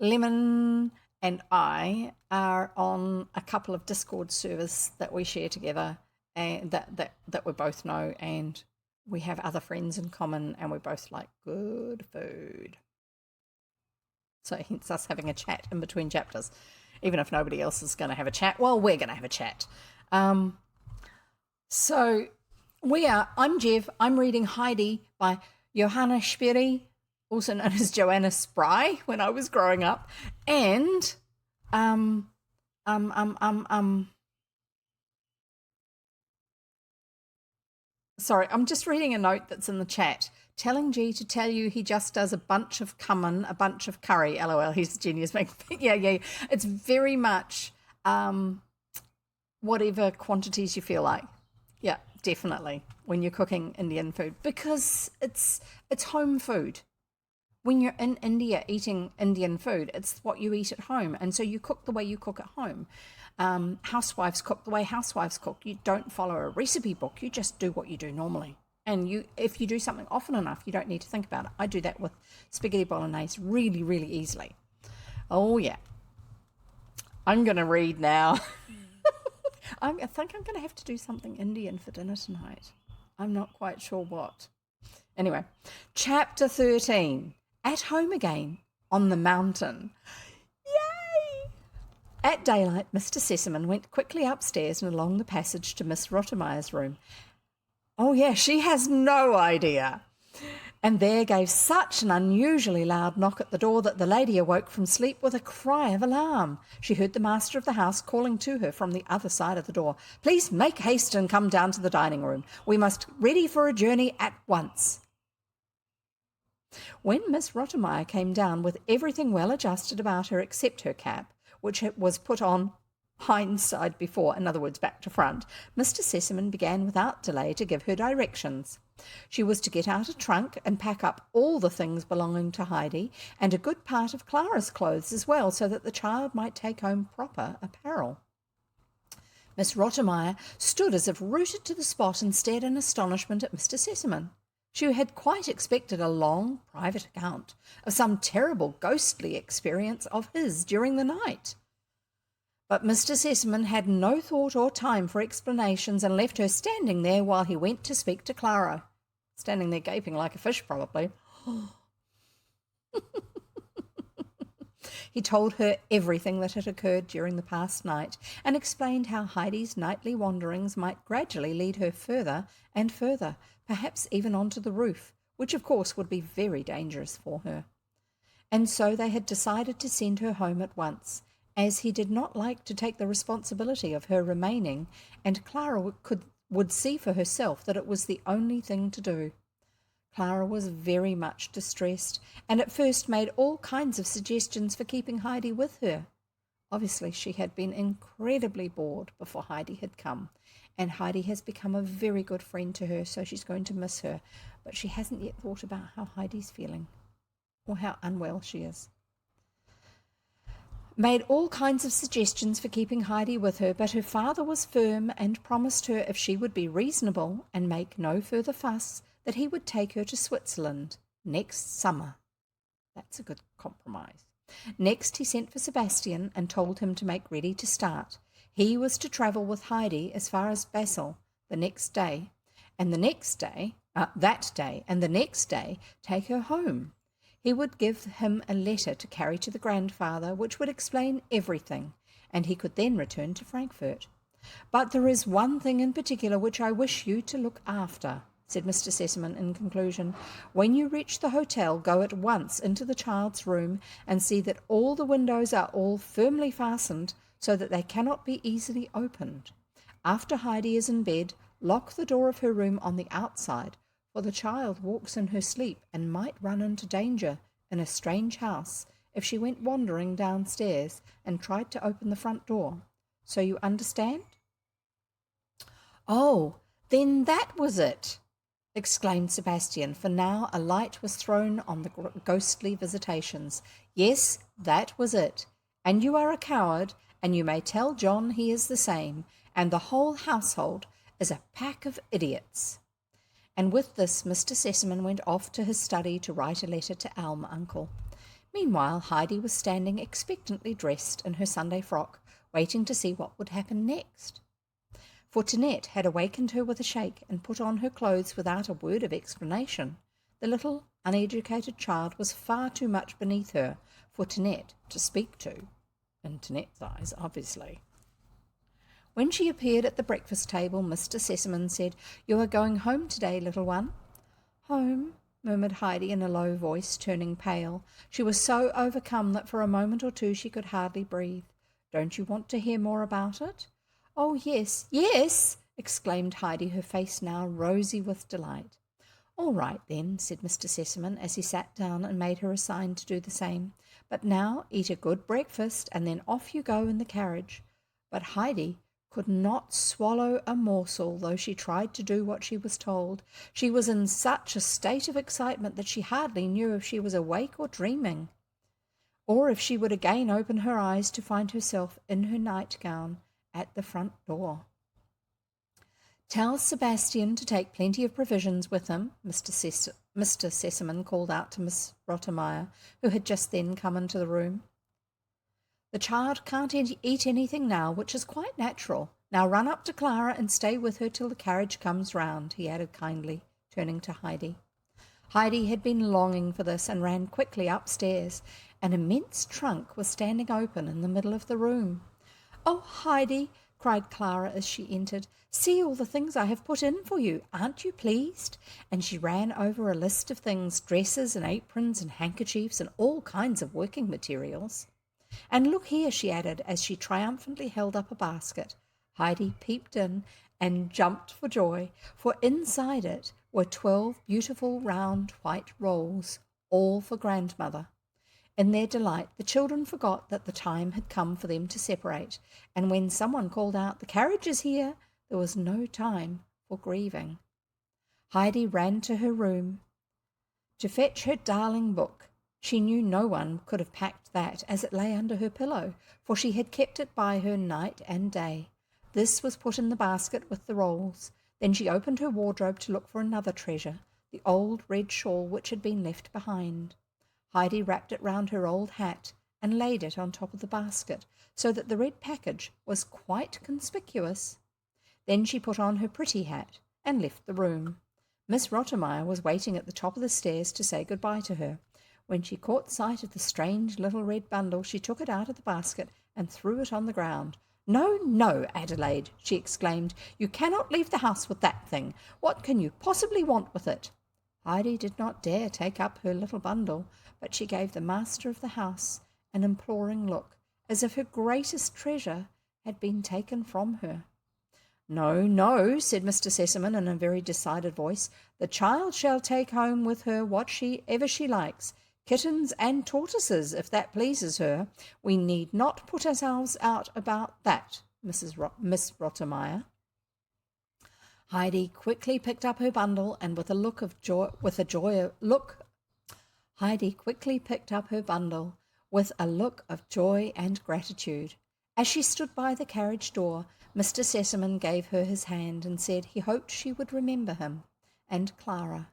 Lemon and I are on a couple of Discord servers that we share together and that we both know, and we have other friends in common, and we both like good food. So hence us having a chat in between chapters. Even if nobody else is going to have a chat, well, we're going to have a chat. So I'm Jev. I'm reading Heidi by Johanna Spyri, also known as Johanna Spry when I was growing up. And sorry, I'm just reading a note that's in the chat. Telling G to tell you he just does a bunch of cumin, a bunch of curry. LOL, he's a genius. Yeah. It's very much whatever quantities you feel like. Yeah, definitely. When you're cooking Indian food, because it's home food. When you're in India eating Indian food, it's what you eat at home. And so you cook the way you cook at home. Housewives cook the way housewives cook. You don't follow a recipe book. You just do what you do normally. And if you do something often enough, you don't need to think about it. I do that with spaghetti bolognese really, really easily. Oh, yeah. I'm going to read now. I think I'm going to have to do something Indian for dinner tonight. I'm not quite sure what. Anyway, chapter 13. At home again on the mountain. Yay! At daylight, Mr. Sesamon went quickly upstairs and along the passage to Miss Rottemeyer's room. Oh, yeah, she has no idea. And there gave such an unusually loud knock at the door that the lady awoke from sleep with a cry of alarm. She heard the master of the house calling to her from the other side of the door. "Please make haste and come down to the dining room. We must ready for a journey at once." When Miss Rottenmeier came down with everything well adjusted about her except her cap, which was put on hindside before, in other words, back to front, Mr. Sesamon began without delay to give her directions. She was to get out a trunk and pack up all the things belonging to Heidi and a good part of Clara's clothes as well, so that the child might take home proper apparel. Miss Rottenmeier stood as if rooted to the spot and stared in astonishment at Mr. Sesamon. She had quite expected a long private account of some terrible ghostly experience of his during the night. But Mr. Sesamon had no thought or time for explanations and left her standing there while he went to speak to Clara. Standing there gaping like a fish, probably. He told her everything that had occurred during the past night and explained how Heidi's nightly wanderings might gradually lead her further and further, perhaps even onto the roof, which of course would be very dangerous for her. And so they had decided to send her home at once, as he did not like to take the responsibility of her remaining, and Clara would see for herself that it was the only thing to do. Clara was very much distressed, and at first made all kinds of suggestions for keeping Heidi with her. Obviously, she had been incredibly bored before Heidi had come, and Heidi has become a very good friend to her, so she's going to miss her, but she hasn't yet thought about how Heidi's feeling, or how unwell she is. Made all kinds of suggestions for keeping Heidi with her, but her father was firm and promised her if she would be reasonable and make no further fuss, that he would take her to Switzerland next summer. That's a good compromise. Next, he sent for Sebastian and told him to make ready to start. He was to travel with Heidi as far as Basel the next day, and the next day, and the next day take her home. He would give him a letter to carry to the grandfather, which would explain everything, and he could then return to Frankfurt. "But there is one thing in particular which I wish you to look after," said Mr. Sesamon in conclusion. "When you reach the hotel, go at once into the child's room and see that all the windows are all firmly fastened so that they cannot be easily opened. After Heidi is in bed, lock the door of her room on the outside, for the child walks in her sleep and might run into danger in a strange house if she went wandering downstairs and tried to open the front door. So you understand?" "Oh, then that was it," exclaimed Sebastian, for now a light was thrown on the ghostly visitations. "Yes, that was it. And you are a coward, and you may tell John he is the same, and the whole household is a pack of idiots." And with this, Mr. Sesamon went off to his study to write a letter to Alm Uncle. Meanwhile, Heidi was standing expectantly dressed in her Sunday frock, waiting to see what would happen next. For Tinette had awakened her with a shake and put on her clothes without a word of explanation. The little uneducated child was far too much beneath her for Tinette to speak to, in Tinette's eyes, obviously. When she appeared at the breakfast table, Mr. Sesamon said, "You are going home today, little one?" "Home," murmured Heidi in a low voice, turning pale. She was so overcome that for a moment or two she could hardly breathe. "Don't you want to hear more about it?" "Oh, yes, yes!" exclaimed Heidi, her face now rosy with delight. "All right, then," said Mr. Sesamon as he sat down and made her a sign to do the same. "But now eat a good breakfast, and then off you go in the carriage." But Heidi could not swallow a morsel, though she tried to do what she was told. She was in such a state of excitement that she hardly knew if she was awake or dreaming, or if she would again open her eyes to find herself in her nightgown at the front door. "Tell Sebastian to take plenty of provisions with him," Mr. Sesamon called out to Miss Rottenmeier, who had just then come into the room. "The child can't eat anything now, which is quite natural. Now run up to Clara and stay with her till the carriage comes round," he added kindly, turning to Heidi. Heidi had been longing for this and ran quickly upstairs. An immense trunk was standing open in the middle of the room. "Oh, Heidi, cried Clara as she entered. "See all the things I have put in for you. Aren't you pleased?" And she ran over a list of things, dresses and aprons and handkerchiefs and all kinds of working materials. "And look here," she added, as she triumphantly held up a basket. Heidi peeped in and jumped for joy, for inside it were 12 beautiful round white rolls, all for grandmother. In their delight, the children forgot that the time had come for them to separate, and when someone called out, "The carriage is here," there was no time for grieving. Heidi ran to her room to fetch her darling book. She knew no one could have packed that, as it lay under her pillow, for she had kept it by her night and day. This was put in the basket with the rolls. Then she opened her wardrobe to look for another treasure, the old red shawl which had been left behind. Heidi wrapped it round her old hat and laid it on top of the basket, so that the red package was quite conspicuous. Then she put on her pretty hat and left the room. Miss Rottenmeier was waiting at the top of the stairs to say good-bye to her. When she caught sight of the strange little red bundle, she took it out of the basket and threw it on the ground. "No, no, Adelaide," she exclaimed. "You cannot leave the house with that thing. What can you possibly want with it?" Heidi did not dare take up her little bundle, but she gave the master of the house an imploring look, as if her greatest treasure had been taken from her. "No, no," said Mr. Sesamon in a very decided voice. "The child shall take home with her whatever she likes, kittens and tortoises, if that pleases her. We need not put ourselves out about that, Miss Rottenmeier." Heidi quickly picked up her bundle, and Heidi quickly picked up her bundle with a look of joy and gratitude. As she stood by the carriage door, Mr. Sesamon gave her his hand and said he hoped she would remember him and Clara.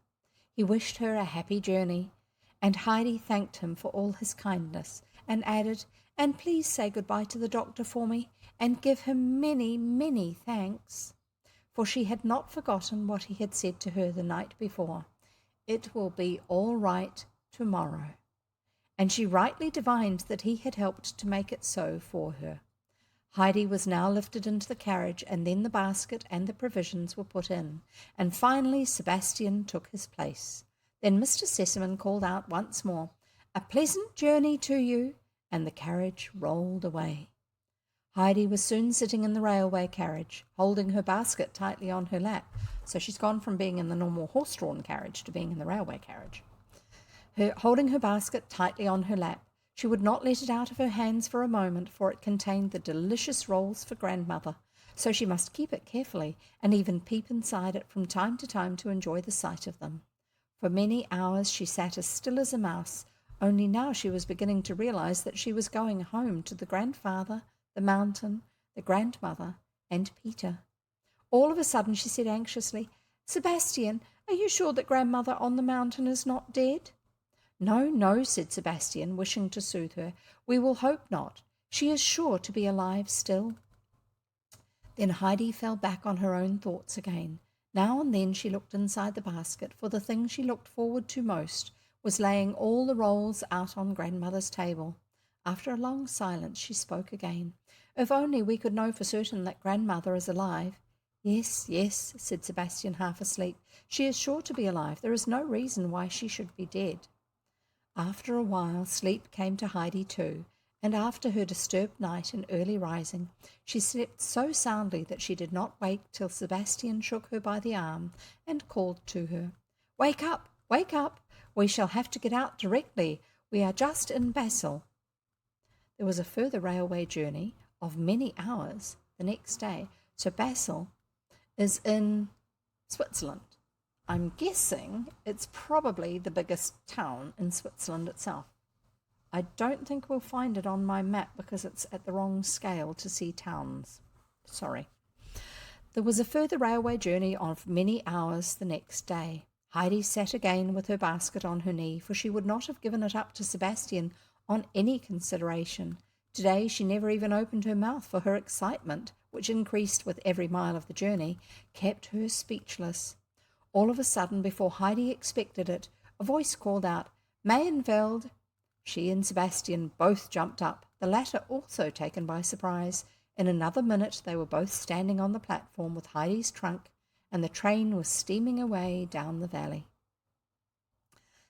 He wished her a happy journey, and Heidi thanked him for all his kindness and added, "And please say good-bye to the doctor for me and give him many, many thanks." For she had not forgotten what he had said to her the night before. "It will be all right tomorrow." And she rightly divined that he had helped to make it so for her. Heidi was now lifted into the carriage, and then the basket and the provisions were put in, and finally Sebastian took his place. Then Mr. Sesamon called out once more, "A pleasant journey to you," and the carriage rolled away. Heidi was soon sitting in the railway carriage, holding her basket tightly on her lap. So she's gone from being in the normal horse-drawn carriage to being in the railway carriage. Holding her basket tightly on her lap, she would not let it out of her hands for a moment, for it contained the delicious rolls for grandmother. So she must keep it carefully, and even peep inside it from time to time to enjoy the sight of them. For many hours she sat as still as a mouse, only now she was beginning to realize that she was going home to the grandfather, the mountain, the grandmother, and Peter. All of a sudden she said anxiously, "Sebastian, are you sure that grandmother on the mountain is not dead?" "No, no," said Sebastian, wishing to soothe her. "We will hope not. She is sure to be alive still." Then Heidi fell back on her own thoughts again. Now and then she looked inside the basket, for the thing she looked forward to most was laying all the rolls out on grandmother's table. After a long silence she spoke again. "If only we could know for certain that grandmother is alive." "Yes, yes," said Sebastian, half asleep. "She is sure to be alive. There is no reason why she should be dead." After a while sleep came to Heidi too, and after her disturbed night and early rising, she slept so soundly that she did not wake till Sebastian shook her by the arm and called to her, "Wake up, wake up! We shall have to get out directly. We are just in Basel." There was a further railway journey of many hours the next day, so Basel is in Switzerland. I'm guessing it's probably the biggest town in Switzerland itself. I don't think we'll find it on my map because it's at the wrong scale to see towns. Sorry. There was a further railway journey of many hours the next day. Heidi sat again with her basket on her knee, for she would not have given it up to Sebastian on any consideration. Today she never even opened her mouth, for her excitement, which increased with every mile of the journey, kept her speechless. All of a sudden, before Heidi expected it, a voice called out, "Mayenfeld!" She and Sebastian both jumped up, the latter also taken by surprise, In another minute they were both standing on the platform with Heidi's trunk, and the train was steaming away down the valley.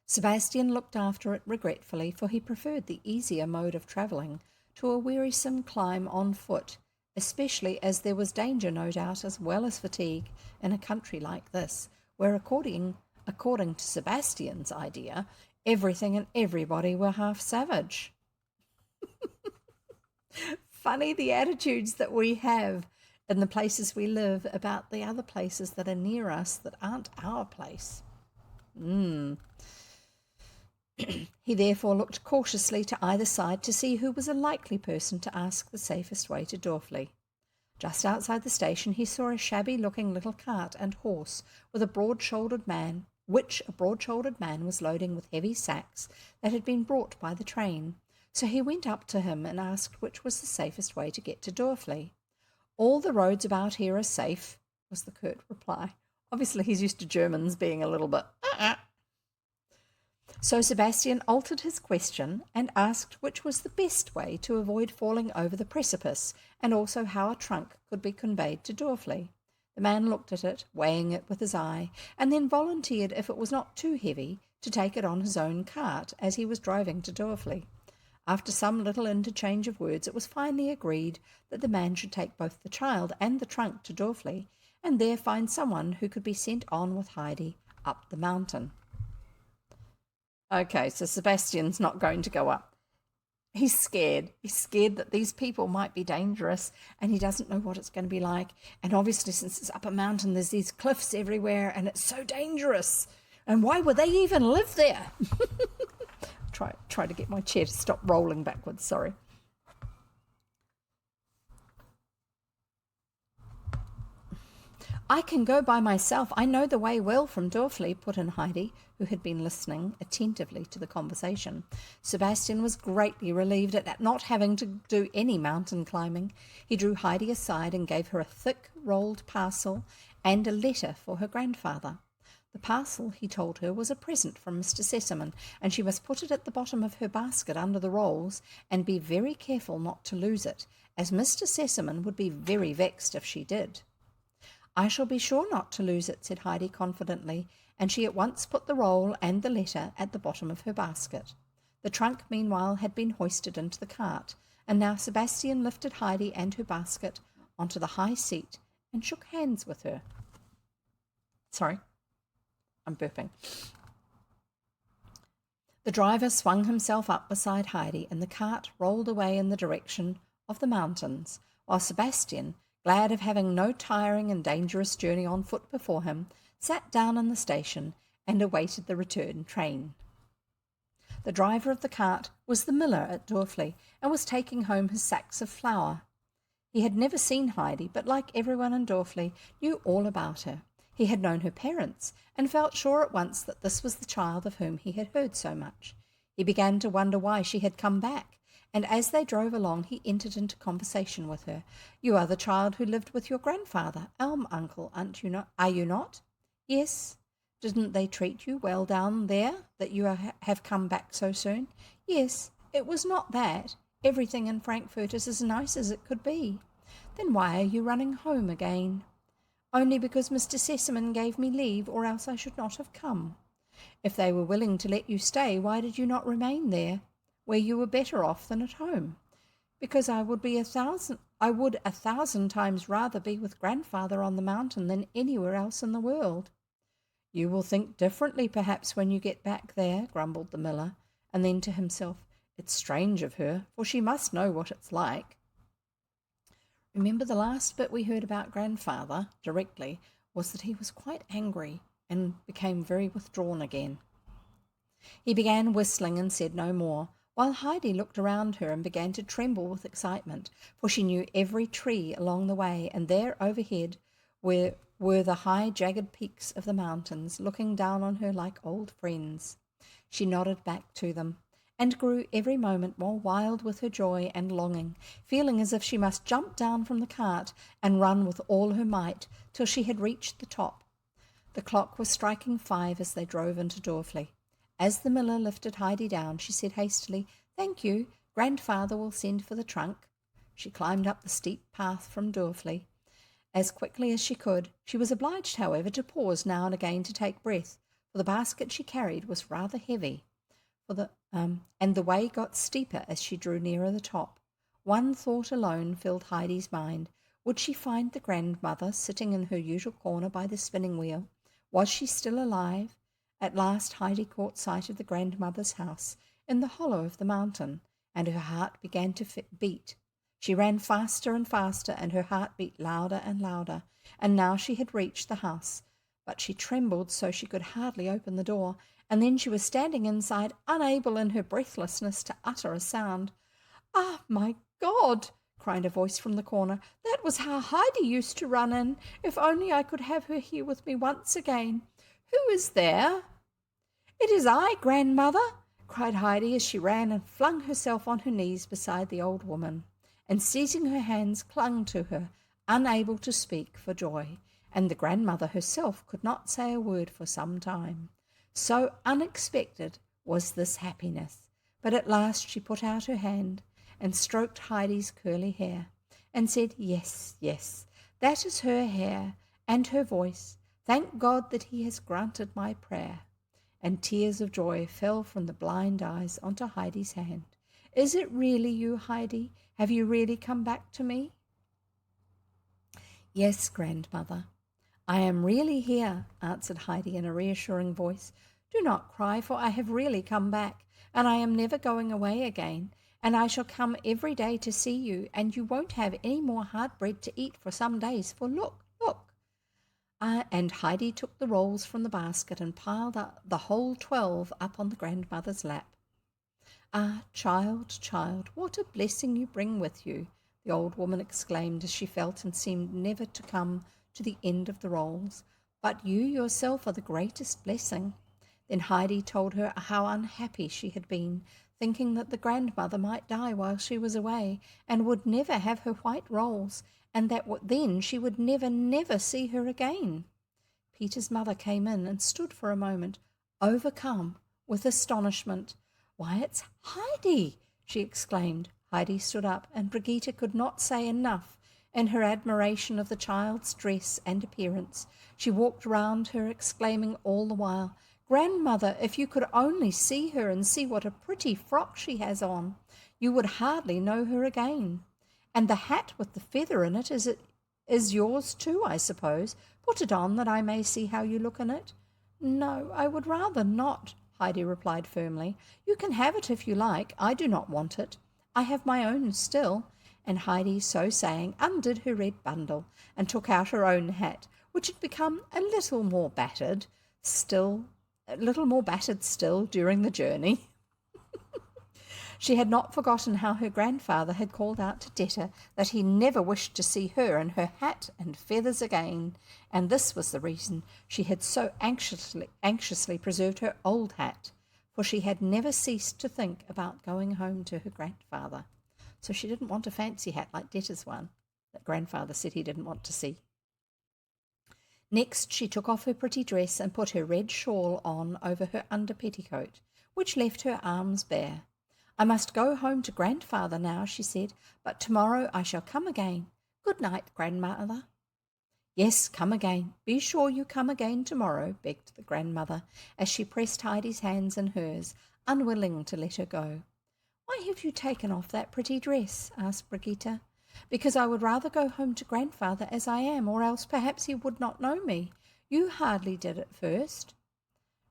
Sebastian looked after it regretfully, for he preferred the easier mode of travelling to a wearisome climb on foot, especially as there was danger, no doubt, as well as fatigue, in a country like this, where, according to Sebastian's idea, everything and everybody were half savage. Funny the attitudes that we have in the places we live about the other places that are near us that aren't our place. He therefore looked cautiously to either side to see who was a likely person to ask the safest way to Dorfley. Just outside the station he saw a shabby-looking little cart and horse with a broad-shouldered man, was loading with heavy sacks that had been brought by the train. So he went up to him and asked which was the safest way to get to Dorfley. "All the roads about here are safe," was the curt reply. Obviously he's used to Germans being a little bit So Sebastian altered his question and asked which was the best way to avoid falling over the precipice, and also how a trunk could be conveyed to Dorfley. The man looked at it, weighing it with his eye, and then volunteered, if it was not too heavy, to take it on his own cart as he was driving to Dorfley. After some little interchange of words, it was finally agreed that the man should take both the child and the trunk to Dorfley, and there find someone who could be sent on with Heidi up the mountain. Okay, so Sebastian's not going to go up. He's scared. He's scared that these people might be dangerous, and he doesn't know what it's going to be like. And obviously, since it's up a mountain, there's these cliffs everywhere, and it's so dangerous. And why would they even live there? Try to get my chair to stop rolling backwards, sorry. "I can go by myself. I know the way well from Dorfley," put in Heidi, who had been listening attentively to the conversation. Sebastian was greatly relieved at not having to do any mountain climbing. He drew Heidi aside and gave her a thick rolled parcel and a letter for her grandfather. The parcel, he told her, was a present from Mr. Sesamon, and she must put it at the bottom of her basket under the rolls and be very careful not to lose it, as Mr. Sesamon would be very vexed if she did. "I shall be sure not to lose it," said Heidi confidently, and she at once put the roll and the letter at the bottom of her basket. The trunk, meanwhile, had been hoisted into the cart, and now Sebastian lifted Heidi and her basket onto the high seat and shook hands with her. Sorry, I'm burping. The driver swung himself up beside Heidi, and the cart rolled away in the direction of the mountains, while Sebastian, glad of having no tiring and dangerous journey on foot before him, sat down in the station and awaited the return train. The driver of the cart was the miller at Dorfley, and was taking home his sacks of flour. He had never seen Heidi, but like everyone in Dorfley, knew all about her. He had known her parents, and felt sure at once that this was the child of whom he had heard so much. He began to wonder why she had come back, and as they drove along he entered into conversation with her. "You are the child who lived with your grandfather, uncle, are you not?" "Yes." "Didn't they treat you well down there, that you have come back so soon?" "Yes, it was not that. Everything in Frankfurt is as nice as it could be." "Then why are you running home again?" "Only because Mr. Sesamon gave me leave, or else I should not have come." "If they were willing to let you stay, why did you not remain there, where you were better off than at home?" "Because I would a thousand times rather be with grandfather on the mountain than anywhere else in the world." "You will think differently perhaps when you get back there," grumbled the miller, and then to himself, "It's strange of her, for she must know what it's like." Remember, the last bit we heard about grandfather directly was that he was quite angry and became very withdrawn again. He began whistling and said no more, while Heidi looked around her and began to tremble with excitement, for she knew every tree along the way, and there overhead were the high jagged peaks of the mountains looking down on her like old friends. She nodded back to them, and grew every moment more wild with her joy and longing, feeling as if she must jump down from the cart and run with all her might till she had reached the top. The clock was striking 5 as they drove into Dorfley. As the miller lifted Heidi down, she said hastily, "Thank you, grandfather will send for the trunk." She climbed up the steep path from Dorfley as quickly as she could. She was obliged, however, to pause now and again to take breath, for the basket she carried was rather heavy, and the way got steeper as she drew nearer the top. One thought alone filled Heidi's mind. Would she find the grandmother sitting in her usual corner by the spinning wheel? Was she still alive? At last Heidi caught sight of the grandmother's house in the hollow of the mountain, and her heart began to beat. She ran faster and faster, and her heart beat louder and louder, and now she had reached the house. But she trembled so she could hardly open the door, and then she was standing inside, unable in her breathlessness to utter a sound. "Ah, my God!" cried a voice from the corner. "That was how Heidi used to run in. If only I could have her here with me once again. Who is there?" "It is I, grandmother," cried Heidi as she ran and flung herself on her knees beside the old woman, and seizing her hands clung to her, unable to speak for joy, and the grandmother herself could not say a word for some time. So unexpected was this happiness, but at last she put out her hand and stroked Heidi's curly hair, and said, "Yes, yes, that is her hair and her voice. Thank God that he has granted my prayer." And tears of joy fell from the blind eyes onto Heidi's hand. "Is it really you, Heidi? Have you really come back to me?" "Yes, grandmother, I am really here," answered Heidi in a reassuring voice. "Do not cry, for I have really come back, and I am never going away again, and I shall come every day to see you, and you won't have any more hard bread to eat for some days, for look, look." And Heidi took the rolls from the basket and piled up the whole 12 up on the grandmother's lap. "Ah, child, child, what a blessing you bring with you," the old woman exclaimed as she felt and seemed never to come to the end of the rolls. "But you yourself are the greatest blessing." Then Heidi told her how unhappy she had been, thinking that the grandmother might die while she was away and would never have her white rolls, and that then she would never, never see her again. Peter's mother came in and stood for a moment, overcome with astonishment. "Why, it's Heidi!" she exclaimed. Heidi stood up, and Brigitte could not say enough in her admiration of the child's dress and appearance. She walked round her, exclaiming all the while, "Grandmother, if you could only see her and see what a pretty frock she has on, you would hardly know her again. And the hat with the feather in it is yours too, I suppose. Put it on that I may see how you look in it." "No, I would rather not," Heidi replied firmly. "You can have it if you like. I do not want it. I have my own still." And Heidi, so saying, undid her red bundle and took out her own hat, which had become a little more battered still during the journey. She had not forgotten how her grandfather had called out to Detta that he never wished to see her in her hat and feathers again, and this was the reason she had so anxiously preserved her old hat, for she had never ceased to think about going home to her grandfather. So she didn't want a fancy hat like Detta's one that grandfather said he didn't want to see. Next she took off her pretty dress and put her red shawl on over her under petticoat, which left her arms bare. "I must go home to grandfather now," she said, "but tomorrow I shall come again. Good night, grandmother." "Yes, come again. Be sure you come again tomorrow," begged the grandmother, as she pressed Heidi's hands in hers, unwilling to let her go. "Why have you taken off that pretty dress?" asked Brigitte. "Because I would rather go home to grandfather as I am, or else perhaps he would not know me. You hardly did at first."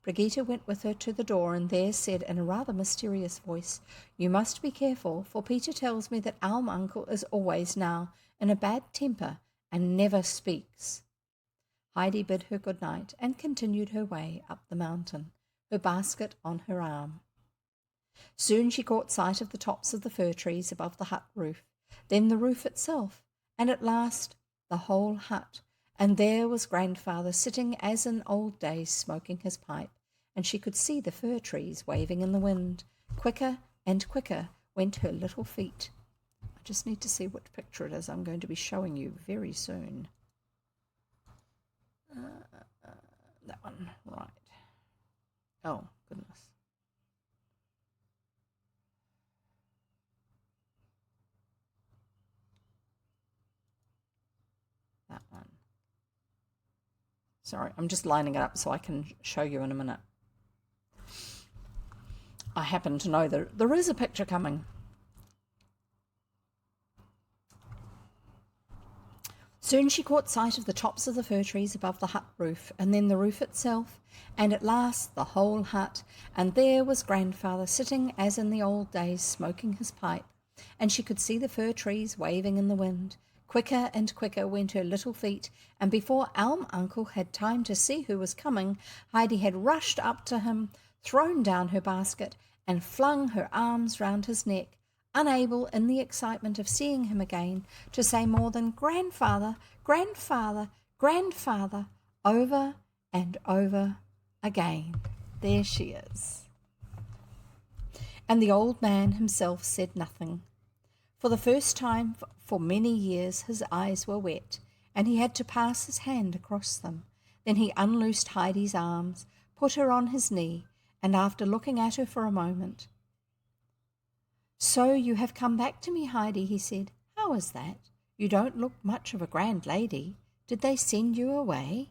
Brigitte went with her to the door and there said in a rather mysterious voice, "You must be careful, for Peter tells me that our uncle is always now in a bad temper and never speaks." Heidi bid her good night and continued her way up the mountain, her basket on her arm. Soon she caught sight of the tops of the fir trees above the hut roof, then the roof itself, and at last the whole hut, and there was grandfather sitting as in old days smoking his pipe, and she could see the fir trees waving in the wind. Quicker and quicker went her little feet. I just need to see what picture it is I'm going to be showing you very soon. That one, right. Oh, goodness. Sorry, I'm just lining it up so I can show you in a minute. I happen to know there is a picture coming. Soon she caught sight of the tops of the fir trees above the hut roof, and then the roof itself, and at last the whole hut, and there was grandfather sitting as in the old days, smoking his pipe, and she could see the fir trees waving in the wind. Quicker and quicker went her little feet, and before Elm Uncle had time to see who was coming, Heidi had rushed up to him, thrown down her basket, and flung her arms round his neck, unable, in the excitement of seeing him again, to say more than "Grandfather, grandfather, grandfather," over and over again. There she is. And the old man himself said nothing. For the first time for many years his eyes were wet, and he had to pass his hand across them. Then he unloosed Heidi's arms, put her on his knee, and after looking at her for a moment, "So you have come back to me, Heidi," he said. "How is that? You don't look much of a grand lady. Did they send you away?"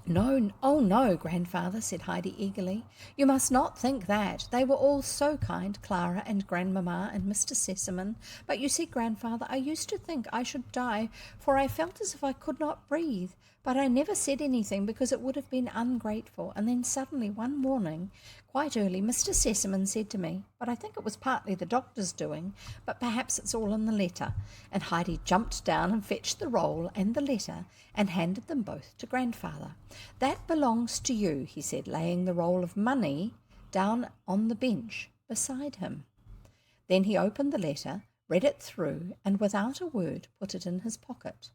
"No, oh no, grandfather," said Heidi eagerly. "You must not think that. They were all so kind, Clara and grandmamma and Mr. Sesamon. But you see, grandfather, I used to think I should die, for I felt as if I could not breathe. But I never said anything because it would have been ungrateful. And then suddenly one morning, quite early, Mr. Sesamon said to me, but I think it was partly the doctor's doing, but perhaps it's all in the letter." And Heidi jumped down and fetched the roll and the letter and handed them both to grandfather. "That belongs to you," he said, laying the roll of money down on the bench beside him. Then he opened the letter, read it through, and without a word put it in his pocket.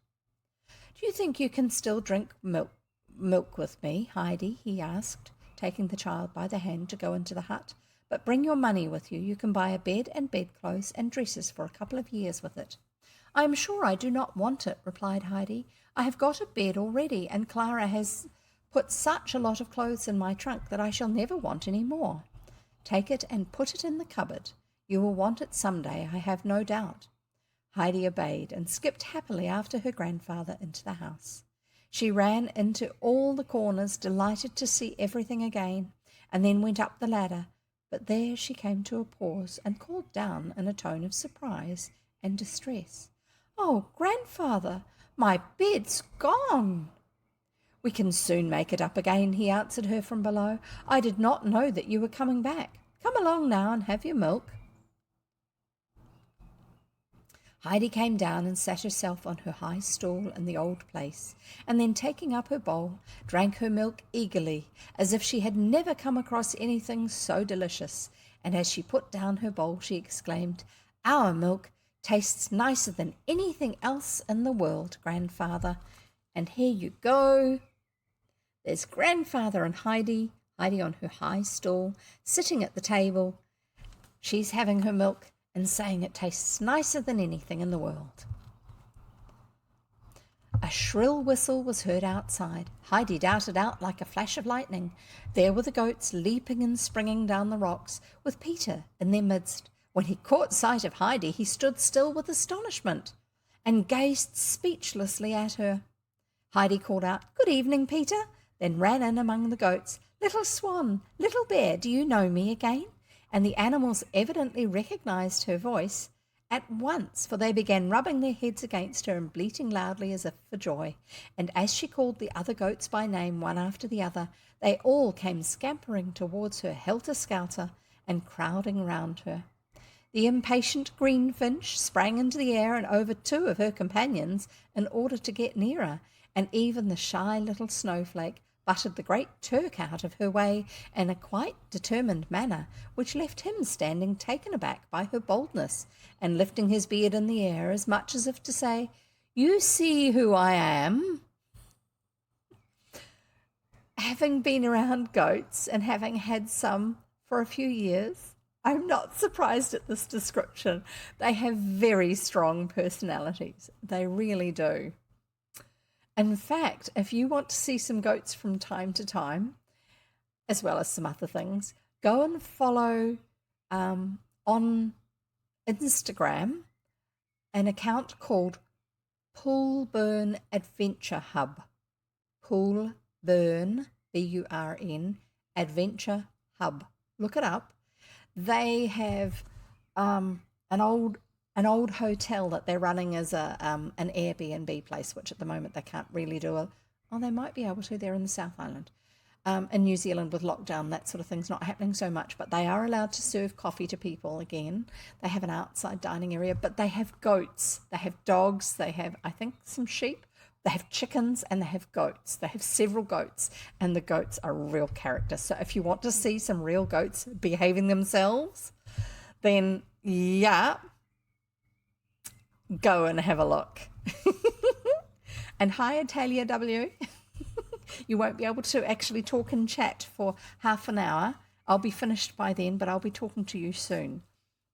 "Do you think you can still drink milk with me, Heidi?" he asked, taking the child by the hand to go into the hut. "But bring your money with you. You can buy a bed and bedclothes and dresses for a couple of years with it." "I am sure I do not want it," replied Heidi. "I have got a bed already, and Clara has put such a lot of clothes in my trunk that I shall never want any more." "Take it and put it in the cupboard. You will want it some day, I have no doubt." Heidi obeyed and skipped happily after her grandfather into the house. She ran into all the corners, delighted to see everything again, and then went up the ladder. But there she came to a pause and called down in a tone of surprise and distress, "Oh, grandfather, my bed's gone." "We can soon make it up again," he answered her from below. "I did not know that you were coming back. Come along now and have your milk." Heidi came down and sat herself on her high stool in the old place, and then taking up her bowl, drank her milk eagerly, as if she had never come across anything so delicious. And as she put down her bowl, she exclaimed, "Our milk tastes nicer than anything else in the world, grandfather. And here you go." There's grandfather and Heidi on her high stool, sitting at the table. She's having her milk and saying it tastes nicer than anything in the world. A shrill whistle was heard outside. Heidi darted out like a flash of lightning. There were the goats leaping and springing down the rocks, with Peter in their midst. When he caught sight of Heidi, he stood still with astonishment and gazed speechlessly at her. Heidi called out, "Good evening, Peter," then ran in among the goats. "Little Swan, Little Bear, do you know me again?" And the animals evidently recognized her voice at once, for they began rubbing their heads against her and bleating loudly as if for joy. And as she called the other goats by name, one after the other, they all came scampering towards her helter-skelter and crowding round her. The impatient greenfinch sprang into the air and over two of her companions in order to get nearer, and even the shy little snowflake butted the great Turk out of her way in a quite determined manner, which left him standing taken aback by her boldness, and lifting his beard in the air as much as if to say, "You see who I am." Having been around goats and having had some for a few years, I'm not surprised at this description. They have very strong personalities. They really do. In fact, if you want to see some goats from time to time, as well as some other things, go and follow on Instagram an account called Pool Burn Adventure Hub. Pool Burn, B-U-R-N, Adventure Hub. Look it up. They have an old hotel that they're running as an Airbnb place, which at the moment they can't really do. They might be able to. They're in the South Island. In New Zealand with lockdown, that sort of thing's not happening so much, but they are allowed to serve coffee to people again. They have an outside dining area, but they have goats, they have dogs, they have, I think, some sheep, they have chickens, and they have goats. They have several goats, and the goats are real characters. So if you want to see some real goats behaving themselves, then yeah, go and have a look. And hi, Atalia W. You won't be able to actually talk and chat for half an hour. I'll be finished by then, but I'll be talking to you soon.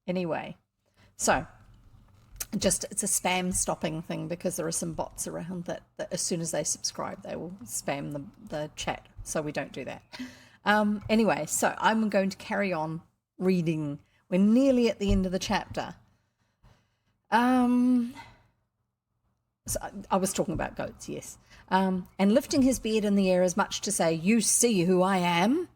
Anyway, so it's a spam stopping thing because there are some bots around that as soon as they subscribe, they will spam the chat. So we don't do that. Anyway, so I'm going to carry on reading. We're nearly at the end of the chapter. So I was talking about goats, yes. And lifting his beard in the air as much to say, "You see who I am?"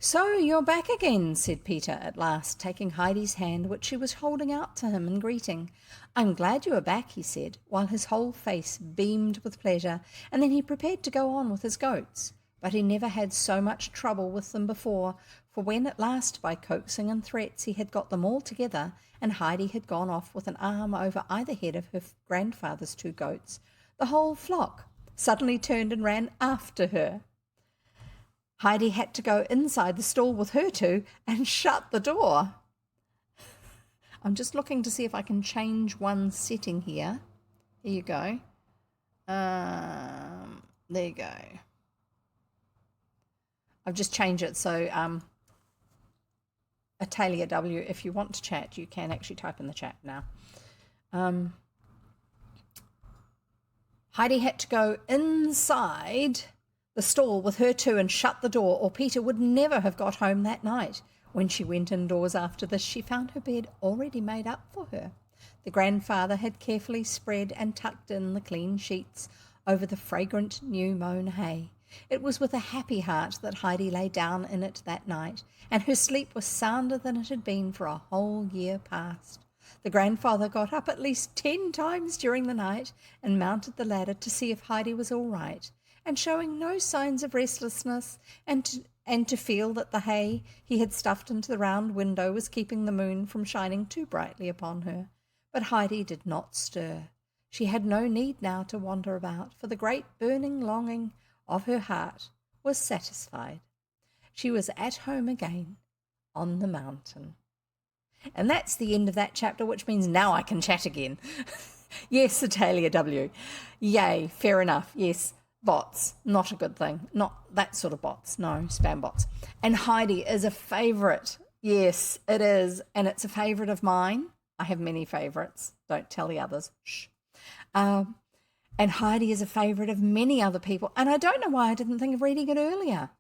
"So you're back again," said Peter at last, taking Heidi's hand, which she was holding out to him in greeting. "I'm glad you are back," he said, while his whole face beamed with pleasure, and then he prepared to go on with his goats. But he never had so much trouble with them before, for when at last by coaxing and threats he had got them all together, and Heidi had gone off with an arm over either head of her grandfather's 2 goats, the whole flock suddenly turned and ran after her. Heidi had to go inside the stall with her 2 and shut the door. I'm just looking to see if I can change one setting here. Here you go. There you go. I've just changed it so Atalia W, if you want to chat, you can actually type in the chat now. Heidi had to go inside the stall with her 2 and shut the door, or Peter would never have got home that night. When she went indoors after this, she found her bed already made up for her. The grandfather had carefully spread and tucked in the clean sheets over the fragrant new mown hay. It was with a happy heart that Heidi lay down in it that night, and her sleep was sounder than it had been for a whole year past. The grandfather got up at least 10 times during the night and mounted the ladder to see if Heidi was all right, and showing no signs of restlessness, and to feel that the hay he had stuffed into the round window was keeping the moon from shining too brightly upon her. But Heidi did not stir. She had no need now to wander about, for the great burning longing of her heart was satisfied. She was at home again on the mountain. And that's the end of that chapter, which means now I can chat again. Yes, Atalia W. Yay, fair enough. Yes, bots, not a good thing. Not that sort of bots. No, spam bots. And Heidi is a favourite. Yes, it is. And it's a favourite of mine. I have many favourites. Don't tell the others. Shh. And Heidi is a favourite of many other people. And I don't know why I didn't think of reading it earlier.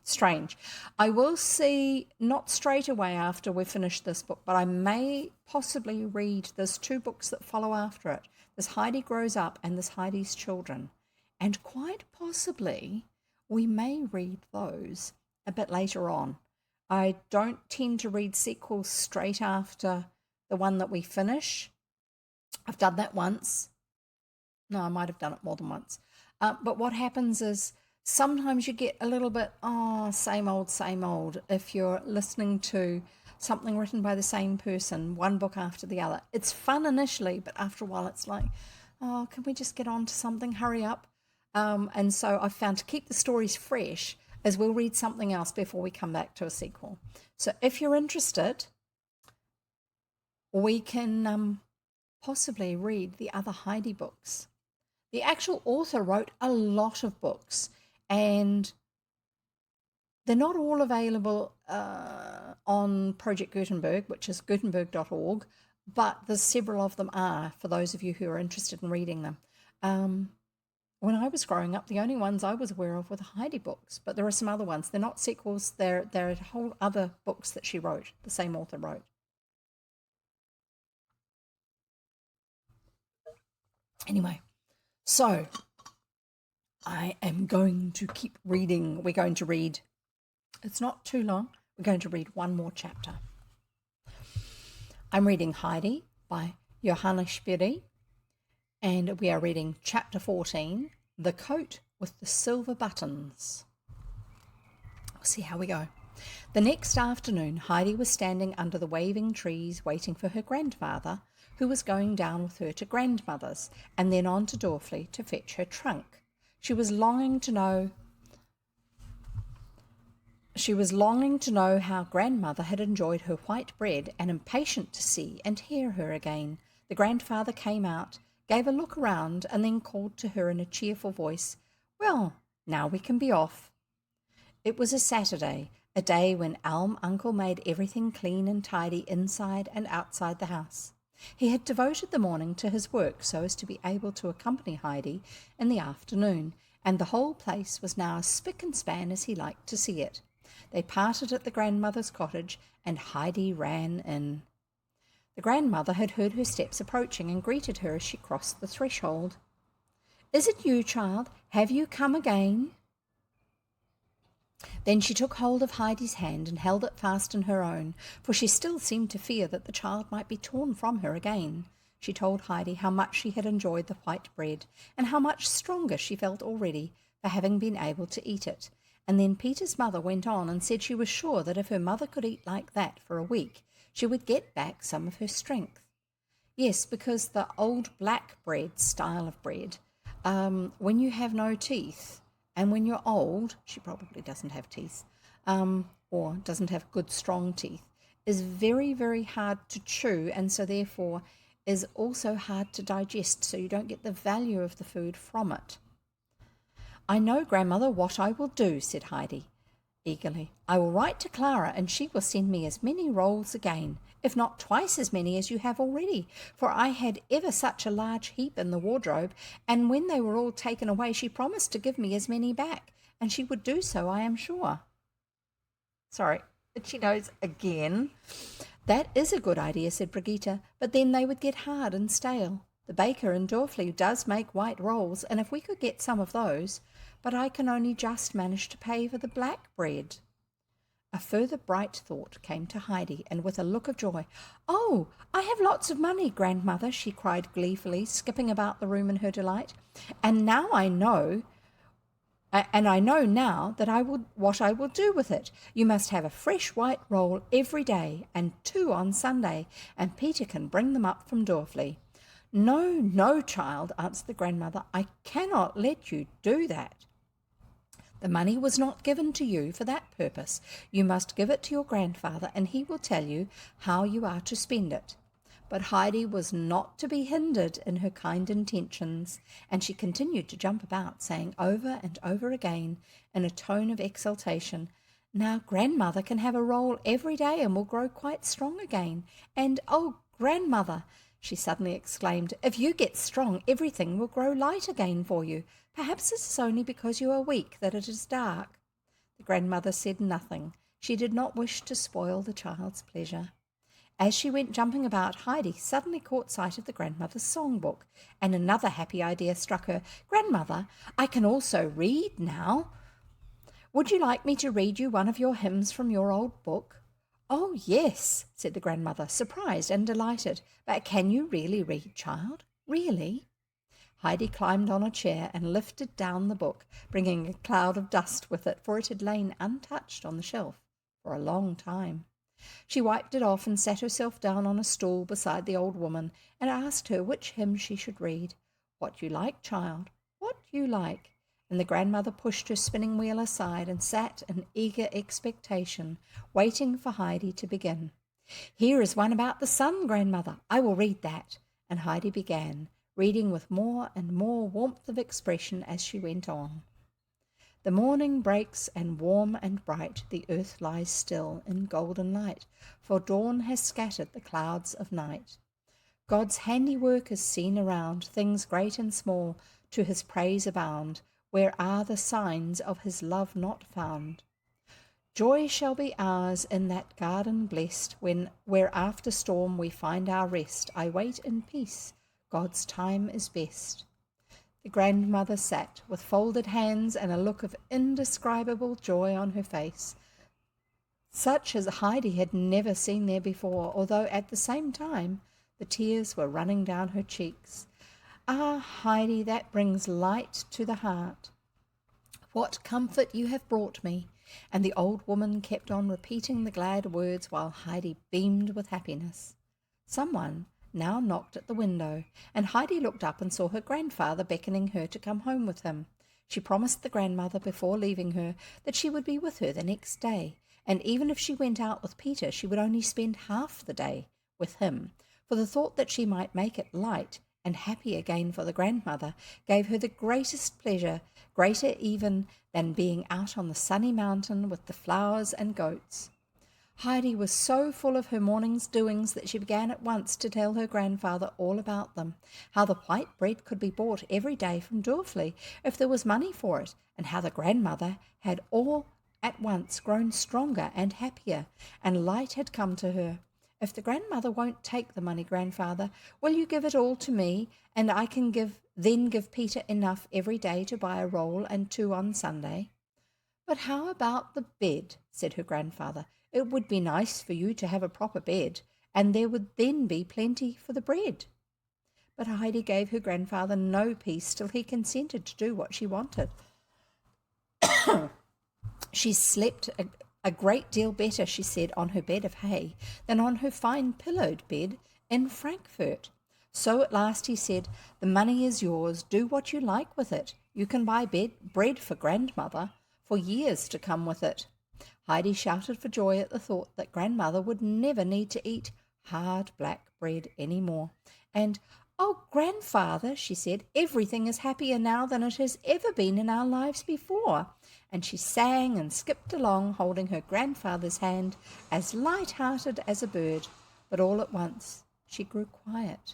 Strange. I will see, not straight away after we finish this book, but I may possibly read, there's 2 books that follow after it. There's Heidi Grows Up and there's Heidi's Children. And quite possibly we may read those a bit later on. I don't tend to read sequels straight after the one that we finish. I've done that once. No, I might have done it more than once. But what happens is sometimes you get a little bit, same old, if you're listening to something written by the same person, one book after the other. It's fun initially, but after a while it's like, can we just get on to something? Hurry up. And so I've found to keep the stories fresh is we'll read something else before we come back to a sequel. So if you're interested, we can possibly read the other Heidi books. The actual author wrote a lot of books, and they're not all available on Project Gutenberg, which is gutenberg.org, but there's several of them are for those of you who are interested in reading them. When I was growing up, the only ones I was aware of were the Heidi books, but there are some other ones. They're not sequels. They're whole other books that she wrote, the same author wrote. Anyway, so I am going to keep reading. We're going to read, it's not too long. We're going to read one more chapter. I'm reading Heidi by Johanna Spyri, and we are reading chapter 14, The Coat with the Silver Buttons. We'll see how we go. The next afternoon, Heidi was standing under the waving trees waiting for her grandfather, who was going down with her to grandmother's and then on to Dorfley to fetch her trunk. She was longing to know how grandmother had enjoyed her white bread and impatient to see and hear her again. The grandfather came out, gave a look around, and then called to her in a cheerful voice, "Well, now we can be off." It was a Saturday, a day when Elm Uncle made everything clean and tidy inside and outside the house. He had devoted the morning to his work so as to be able to accompany Heidi in the afternoon, and the whole place was now as spick and span as he liked to see it. They parted at the grandmother's cottage, and Heidi ran in. The grandmother had heard her steps approaching and greeted her as she crossed the threshold. "Is it you, child? Have you come again?" Then she took hold of Heidi's hand and held it fast in her own, for she still seemed to fear that the child might be torn from her again. She told Heidi how much she had enjoyed the white bread, and how much stronger she felt already for having been able to eat it. And then Peter's mother went on and said she was sure that if her mother could eat like that for a week, she would get back some of her strength. Yes, because the old black bread style of bread, when you have no teeth, and when you're old, she probably doesn't have teeth, or doesn't have good strong teeth, is very, very hard to chew, and so therefore is also hard to digest, so you don't get the value of the food from it. "I know, grandmother, what I will do," said Heidi eagerly. "I will write to Clara, and she will send me as many rolls again, if not twice as many as you have already, for I had ever such a large heap in the wardrobe, and when they were all taken away she promised to give me as many back, and she would do so, I am sure." Sorry, she knows again. "That is a good idea," said Brigitte, "but then they would get hard and stale. The baker in Dorfley does make white rolls, and if we could get some of those, but I can only just manage to pay for the black bread." A further bright thought came to Heidi, and with a look of joy, "Oh, I have lots of money, grandmother," she cried gleefully, skipping about the room in her delight. And I know now that what I will do with it. You must have a fresh white roll every day, and 2 on Sunday, and Peter can bring them up from Dorfley." "No, no, child," answered the grandmother, "I cannot let you do that. The money was not given to you for that purpose. You must give it to your grandfather, and he will tell you how you are to spend it." But Heidi was not to be hindered in her kind intentions, and she continued to jump about, saying over and over again in a tone of exultation, "Now grandmother can have a roll every day and will grow quite strong again. And, oh, grandmother," she suddenly exclaimed, "if you get strong, everything will grow light again for you. Perhaps it is only because you are weak that it is dark." The grandmother said nothing. She did not wish to spoil the child's pleasure. As she went jumping about, Heidi suddenly caught sight of the grandmother's songbook, and another happy idea struck her. "Grandmother, I can also read now. Would you like me to read you one of your hymns from your old book?" "Oh, yes," said the grandmother, surprised and delighted. "But can you really read, child? Really?" Heidi climbed on a chair and lifted down the book, bringing a cloud of dust with it, for it had lain untouched on the shelf for a long time. She wiped it off and sat herself down on a stool beside the old woman and asked her which hymn she should read. "What you like, child, what you like." And the grandmother pushed her spinning wheel aside and sat in eager expectation, waiting for Heidi to begin. "Here is one about the sun, grandmother. I will read that." And Heidi began, reading with more and more warmth of expression as she went on. "The morning breaks, and warm and bright the earth lies still in golden light, for dawn has scattered the clouds of night. God's handiwork is seen around, things great and small to his praise abound. Where are the signs of his love not found? Joy shall be ours in that garden blest, where after storm we find our rest. I wait in peace, God's time is best. The grandmother sat with folded hands and a look of indescribable joy on her face, such as Heidi had never seen there before, although at the same time the tears were running down her cheeks. Ah, Heidi, that brings light to the heart. What comfort you have brought me. And the old woman kept on repeating the glad words while Heidi beamed with happiness. Someone now knocked at the window, and Heidi looked up and saw her grandfather beckoning her to come home with him. She promised the grandmother before leaving her that she would be with her the next day, and even if she went out with Peter, she would only spend half the day with him, for the thought that she might make it light and happy again for the grandmother gave her the greatest pleasure, greater even than being out on the sunny mountain with the flowers and goats. Heidi was so full of her morning's doings that she began at once to tell her grandfather all about them, how the white bread could be bought every day from Dorfli if there was money for it, and how the grandmother had all at once grown stronger and happier, and light had come to her. If the grandmother won't take the money, grandfather, will you give it all to me, and I can give Peter enough every day to buy a roll and 2 on Sunday? But how about the bed? Said her grandfather. It would be nice for you to have a proper bed, and there would then be plenty for the bread. But Heidi gave her grandfather no peace till he consented to do what she wanted. She slept a great deal better, she said, on her bed of hay than on her fine pillowed bed in Frankfurt. So at last he said, the money is yours, do what you like with it. You can buy bread for grandmother for years to come with it. Heidi shouted for joy at the thought that grandmother would never need to eat hard black bread any more. And, oh, grandfather, she said, everything is happier now than it has ever been in our lives before. And she sang and skipped along, holding her grandfather's hand, as light-hearted as a bird. But all at once she grew quiet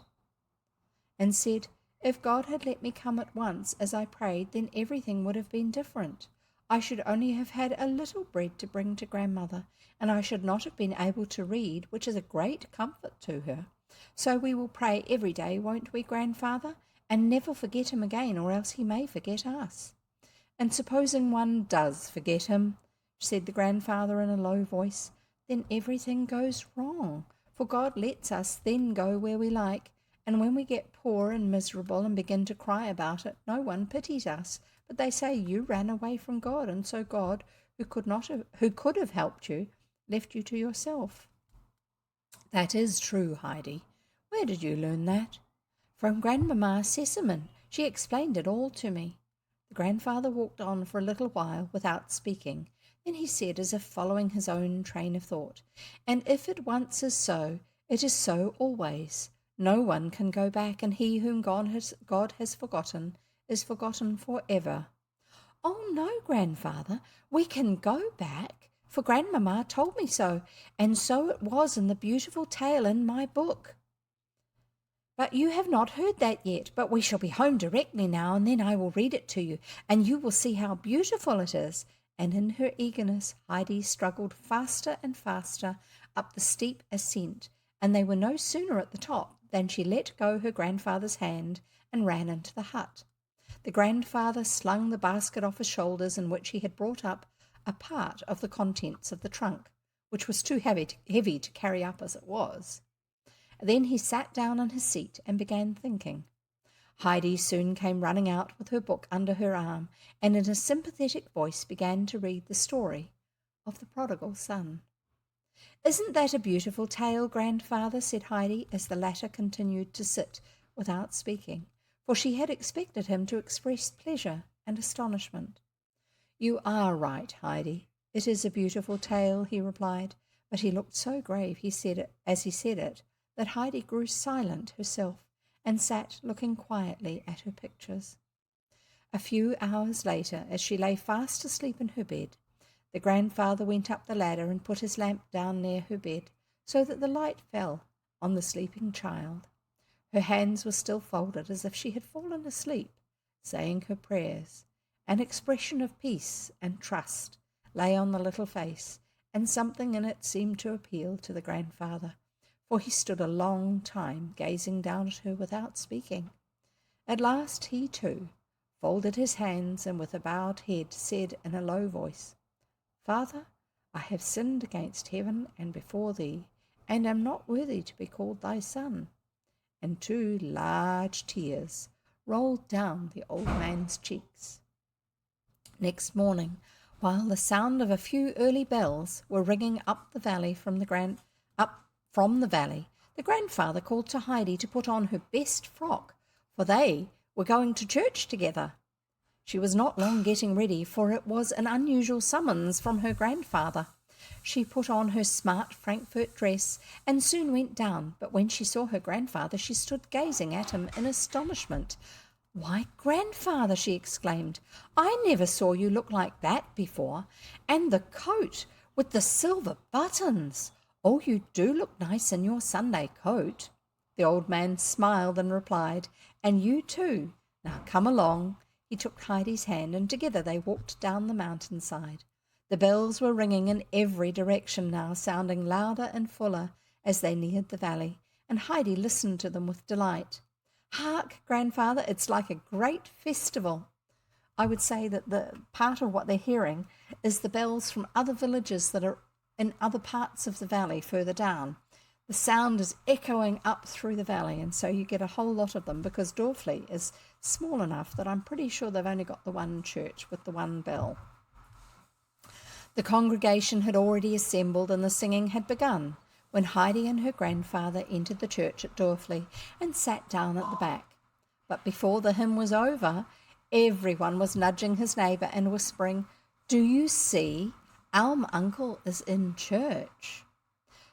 and said, if God had let me come at once as I prayed, then everything would have been different. I should only have had a little bread to bring to grandmother, and I should not have been able to read, which is a great comfort to her. So we will pray every day, won't we, grandfather, and never forget him again, or else he may forget us. And supposing one does forget him, said the grandfather in a low voice, then everything goes wrong, for God lets us then go where we like, and when we get poor and miserable and begin to cry about it, no one pities us, but they say you ran away from God, and so God, who could have helped you, left you to yourself. That is true, Heidi. Where did you learn that? From Grandmamma Sesamon. She explained it all to me. The grandfather walked on for a little while without speaking. Then he said, as if following his own train of thought, and if it once is so, it is so always. No one can go back, and he whom God has forgotten is forgotten forever. Oh, no, grandfather, we can go back, for Grandmamma told me so, and so it was in the beautiful tale in my book. But you have not heard that yet, but we shall be home directly now, and then I will read it to you, and you will see how beautiful it is. And in her eagerness, Heidi struggled faster and faster up the steep ascent, and they were no sooner at the top than she let go her grandfather's hand and ran into the hut. The grandfather slung the basket off his shoulders in which he had brought up a part of the contents of the trunk, which was too heavy to carry up as it was. Then he sat down on his seat and began thinking. Heidi soon came running out with her book under her arm, and in a sympathetic voice began to read the story of the prodigal son. Isn't that a beautiful tale, grandfather? Said Heidi, as the latter continued to sit without speaking, for she had expected him to express pleasure and astonishment. You are right, Heidi. It is a beautiful tale, he replied, but he looked so grave as he said it, that Heidi grew silent herself and sat looking quietly at her pictures. A few hours later, as she lay fast asleep in her bed, the grandfather went up the ladder and put his lamp down near her bed, so that the light fell on the sleeping child. Her hands were still folded as if she had fallen asleep, saying her prayers. An expression of peace and trust lay on the little face, and something in it seemed to appeal to the grandfather, for he stood a long time gazing down at her without speaking. At last he too folded his hands and with a bowed head said in a low voice, "Father, I have sinned against heaven and before thee, and am not worthy to be called thy son." And 2 large tears rolled down the old man's cheeks. Next morning, while the sound of a few early bells were ringing up the valley the grandfather called to Heidi to put on her best frock, for they were going to church together. She was not long getting ready, for it was an unusual summons from her grandfather. She put on her smart Frankfurt dress and soon went down, but when she saw her grandfather, she stood gazing at him in astonishment. "Why, grandfather," she exclaimed, "I never saw you look like that before. And the coat with the silver buttons! Oh, you do look nice in your Sunday coat." The old man smiled and replied, "And you too. Now come along." He took Heidi's hand, and together they walked down the mountainside. The bells were ringing in every direction now, sounding louder and fuller as they neared the valley, and Heidi listened to them with delight. "Hark, grandfather, it's like a great festival." I would say that the part of what they're hearing is the bells from other villages that are in other parts of the valley further down. The sound is echoing up through the valley, and so you get a whole lot of them because Dorfli is small enough that I'm pretty sure they've only got the one church with the one bell. The congregation had already assembled and the singing had begun when Heidi and her grandfather entered the church at Dorfli and sat down at the back. But before the hymn was over, everyone was nudging his neighbour and whispering, "Do you see? Alm Uncle is in church."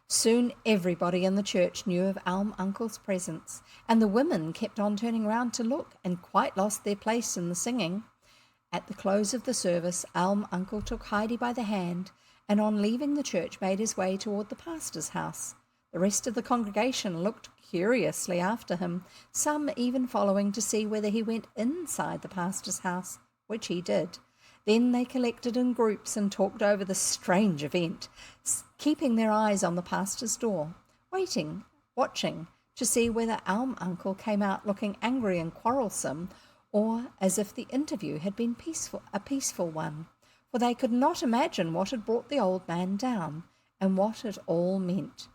Soon everybody in the church knew of Alm Uncle's presence, and the women kept on turning round to look and quite lost their place in the singing. At the close of the service, Alm Uncle took Heidi by the hand and on leaving the church made his way toward the pastor's house. The rest of the congregation looked curiously after him, some even following to see whether he went inside the pastor's house, which he did. Then they collected in groups and talked over the strange event, keeping their eyes on the pastor's door, watching to see whether Alm Uncle came out looking angry and quarrelsome, or as if the interview had been a peaceful one, for they could not imagine what had brought the old man down and what it all meant.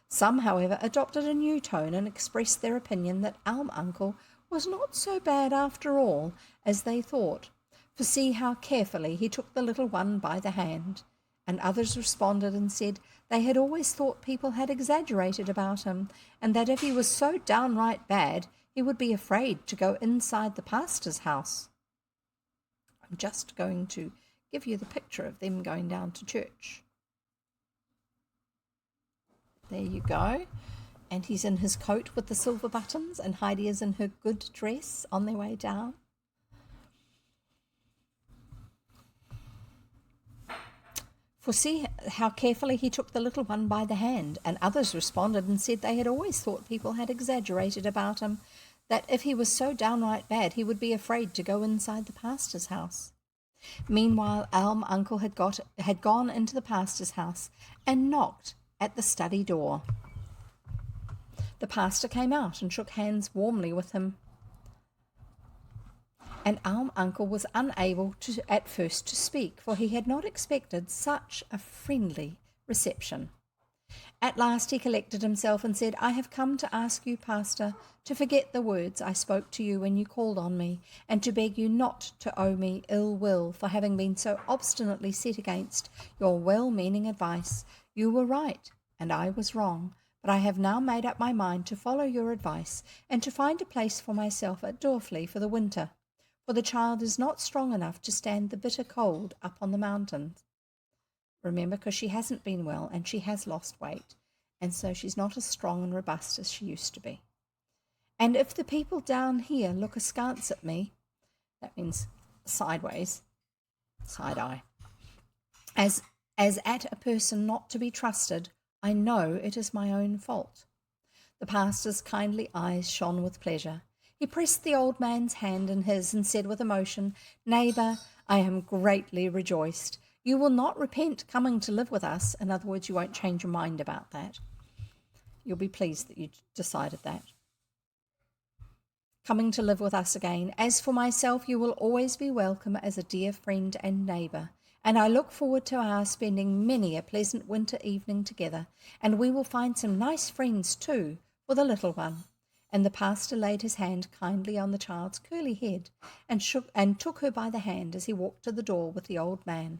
Some, however, adopted a new tone and expressed their opinion that Alm Uncle was not so bad after all as they thought, for see how carefully he took the little one by the hand. And others responded and said they had always thought people had exaggerated about him, and that if he was so downright bad, he would be afraid to go inside the pastor's house. I'm just going to give you the picture of them going down to church. There you go. And he's in his coat with the silver buttons, and Heidi is in her good dress on their way down. For see how carefully he took the little one by the hand, and others responded and said they had always thought people had exaggerated about him, that if he was so downright bad he would be afraid to go inside the pastor's house. Meanwhile, Alm Uncle had gone into the pastor's house and knocked at the study door. The pastor came out and shook hands warmly with him, and Alm Uncle was unable at first to speak, for he had not expected such a friendly reception. At last he collected himself and said, "I have come to ask you, Pastor, to forget the words I spoke to you when you called on me, and to beg you not to owe me ill will for having been so obstinately set against your well-meaning advice. You were right, and I was wrong, but I have now made up my mind to follow your advice and to find a place for myself at Dorfli for the winter, for the child is not strong enough to stand the bitter cold up on the mountains." Remember, because she hasn't been well and she has lost weight, and so she's not as strong and robust as she used to be. "And if the people down here look askance at me," that means sideways, side-eye, as at a person not to be trusted, I know it is my own fault." The pastor's kindly eyes shone with pleasure. He pressed the old man's hand in his and said with emotion, "Neighbour, I am greatly rejoiced. You will not repent coming to live with us." In other words, you won't change your mind about that. You'll be pleased that you decided that. Coming to live with us again. As for myself, you will always be welcome as a dear friend and neighbour, and I look forward to our spending many a pleasant winter evening together, and we will find some nice friends too for the little one. And the pastor laid his hand kindly on the child's curly head and took her by the hand as he walked to the door with the old man.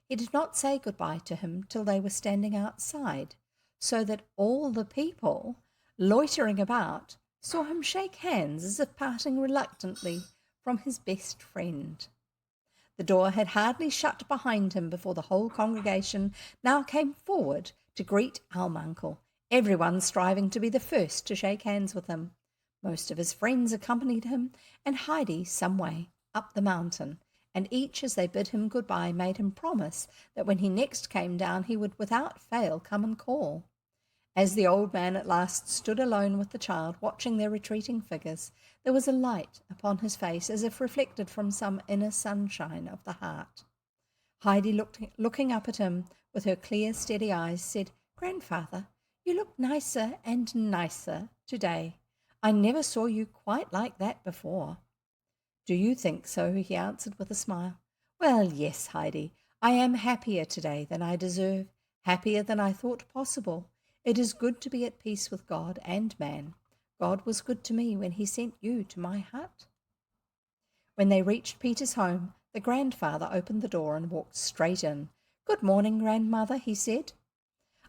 He did not say goodbye to him till they were standing outside, so that all the people loitering about saw him shake hands as if parting reluctantly from his best friend. The door had hardly shut behind him before the whole congregation now came forward to greet Alm-Uncle, everyone striving to be the first to shake hands with him. Most of his friends accompanied him, and Heidi some way up the mountain, and each as they bid him goodbye made him promise that when he next came down he would without fail come and call. As the old man at last stood alone with the child, watching their retreating figures, there was a light upon his face as if reflected from some inner sunshine of the heart. Heidi, looking up at him with her clear, steady eyes, said, "Grandfather, you look nicer and nicer today. I never saw you quite like that before." "Do you think so?" he answered with a smile. "Well, yes, Heidi, I am happier today than I deserve, happier than I thought possible. It is good to be at peace with God and man. God was good to me when he sent you to my hut." When they reached Peter's home, the grandfather opened the door and walked straight in. "Good morning, grandmother," he said.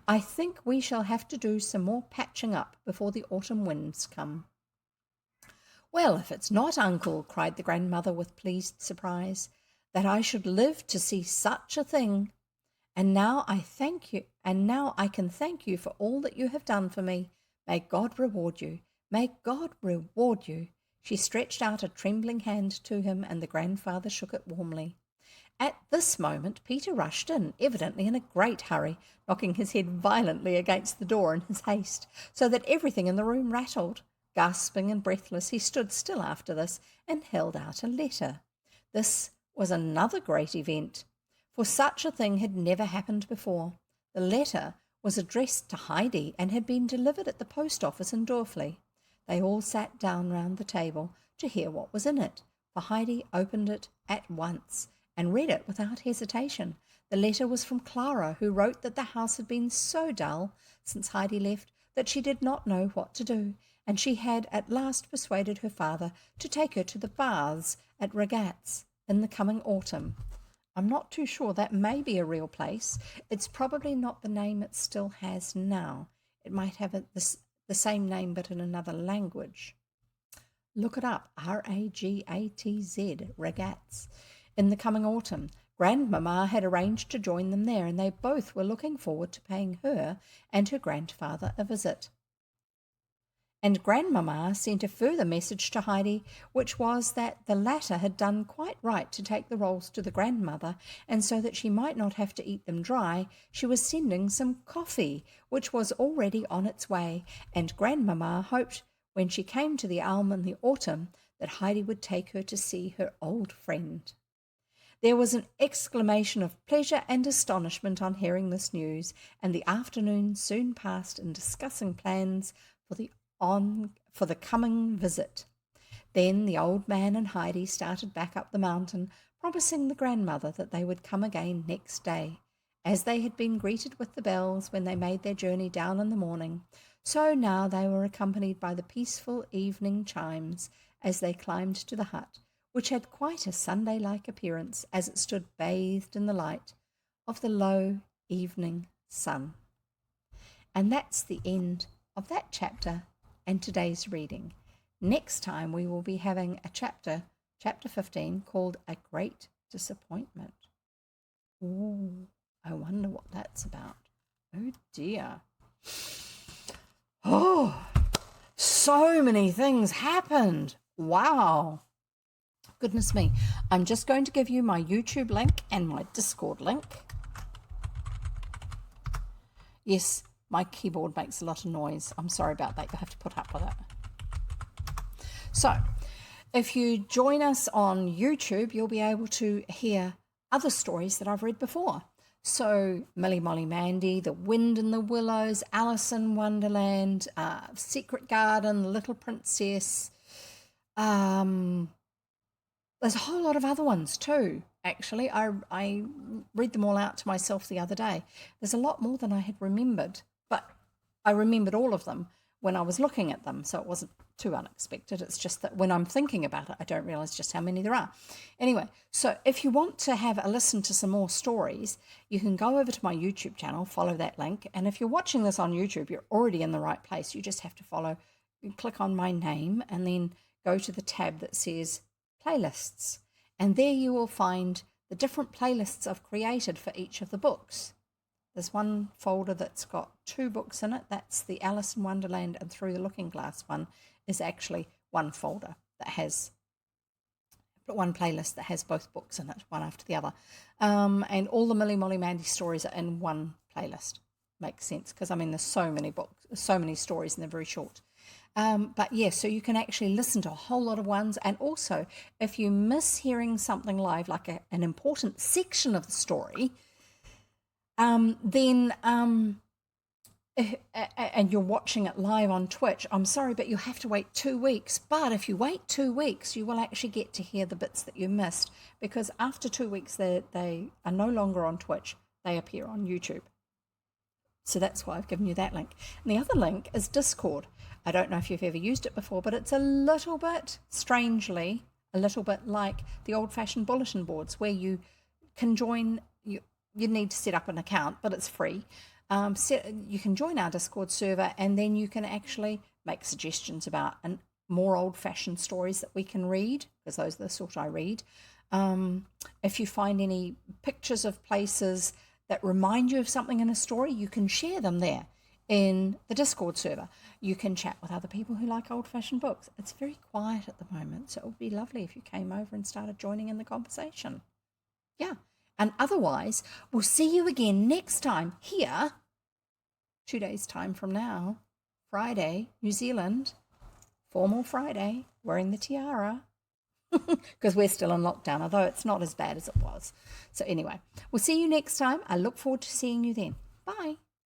"I think we shall have to do some more patching up before the autumn winds come." "Well, if it's not, uncle," cried the grandmother with pleased surprise, "that I should live to see such a thing. And now I can thank you for all that you have done for me. May God reward you. May God reward you." She stretched out a trembling hand to him, and the grandfather shook it warmly. At this moment Peter rushed in, evidently in a great hurry, knocking his head violently against the door in his haste, so that everything in the room rattled. Gasping and breathless, he stood still after this and held out a letter. This was another great event, for such a thing had never happened before. The letter was addressed to Heidi and had been delivered at the post office in Dorfley. They all sat down round the table to hear what was in it, for Heidi opened it at once and read it without hesitation. The letter was from Clara, who wrote that the house had been so dull since Heidi left that she did not know what to do, and she had at last persuaded her father to take her to the baths at Regatz in the coming autumn. I'm not too sure. That may be a real place. It's probably not the name it still has now. It might have the same name but in another language. Look it up, Ragatz, Regatz, in the coming autumn. Grandmamma had arranged to join them there, and they both were looking forward to paying her and her grandfather a visit. And Grandmamma sent a further message to Heidi, which was that the latter had done quite right to take the rolls to the grandmother, and so that she might not have to eat them dry, she was sending some coffee, which was already on its way, and Grandmamma hoped when she came to the Alm in the autumn that Heidi would take her to see her old friend. There was an exclamation of pleasure and astonishment on hearing this news, and the afternoon soon passed in discussing plans for the coming visit. Then the old man and Heidi started back up the mountain, promising the grandmother that they would come again next day. As they had been greeted with the bells when they made their journey down in the morning, so now they were accompanied by the peaceful evening chimes as they climbed to the hut, which had quite a Sunday-like appearance as it stood bathed in the light of the low evening sun. And that's the end of that chapter and today's reading. Next time we will be having a chapter 15, called A Great Disappointment. Ooh, I wonder what that's about. Oh dear. Oh, so many things happened. Wow. Goodness me. I'm just going to give you my YouTube link and my Discord link. Yes, my keyboard makes a lot of noise. I'm sorry about that. You'll have to put up with it. So, if you join us on YouTube, you'll be able to hear other stories that I've read before. So Millie Molly Mandy, The Wind in the Willows, Alice in Wonderland, Secret Garden, The Little Princess. There's a whole lot of other ones too. Actually, I read them all out to myself the other day. There's a lot more than I had remembered, but I remembered all of them when I was looking at them, so it wasn't too unexpected. It's just that when I'm thinking about it, I don't realize just how many there are. Anyway, so if you want to have a listen to some more stories, you can go over to my YouTube channel, follow that link, and if you're watching this on YouTube, you're already in the right place. You just have to follow, you click on my name, and then go to the tab that says playlists, and there you will find the different playlists I've created for each of the books. There's one folder that's got 2 books in it. That's the Alice in Wonderland and Through the Looking Glass one is actually one folder that has one playlist that has both books in it, one after the other. And all the Millie Molly Mandy stories are in one playlist. Makes sense because, I mean, there's so many books, so many stories and they're very short. But yeah, so you can actually listen to a whole lot of ones. And also, if you miss hearing something live, like an important section of the story, then and you're watching it live on Twitch, I'm sorry, but you have to wait 2 weeks. But if you wait 2 weeks, you will actually get to hear the bits that you missed, because after 2 weeks, they are no longer on Twitch. They appear on YouTube. So that's why I've given you that link. And the other link is Discord. I don't know if you've ever used it before, but it's a little bit, strangely, a little bit like the old-fashioned bulletin boards where you can join. You need to set up an account, but it's free. You can join our Discord server, and then you can actually make suggestions about more old-fashioned stories that we can read, because those are the sort I read. If you find any pictures of places that remind you of something in a story, you can share them there in the Discord server. You can chat with other people who like old-fashioned books. It's very quiet at the moment, so it would be lovely if you came over and started joining in the conversation. Yeah. And otherwise, we'll see you again next time here, 2 days' time from now, Friday, New Zealand, formal Friday, wearing the tiara, because we're still in lockdown, although it's not as bad as it was. So anyway, we'll see you next time. I look forward to seeing you then. Bye.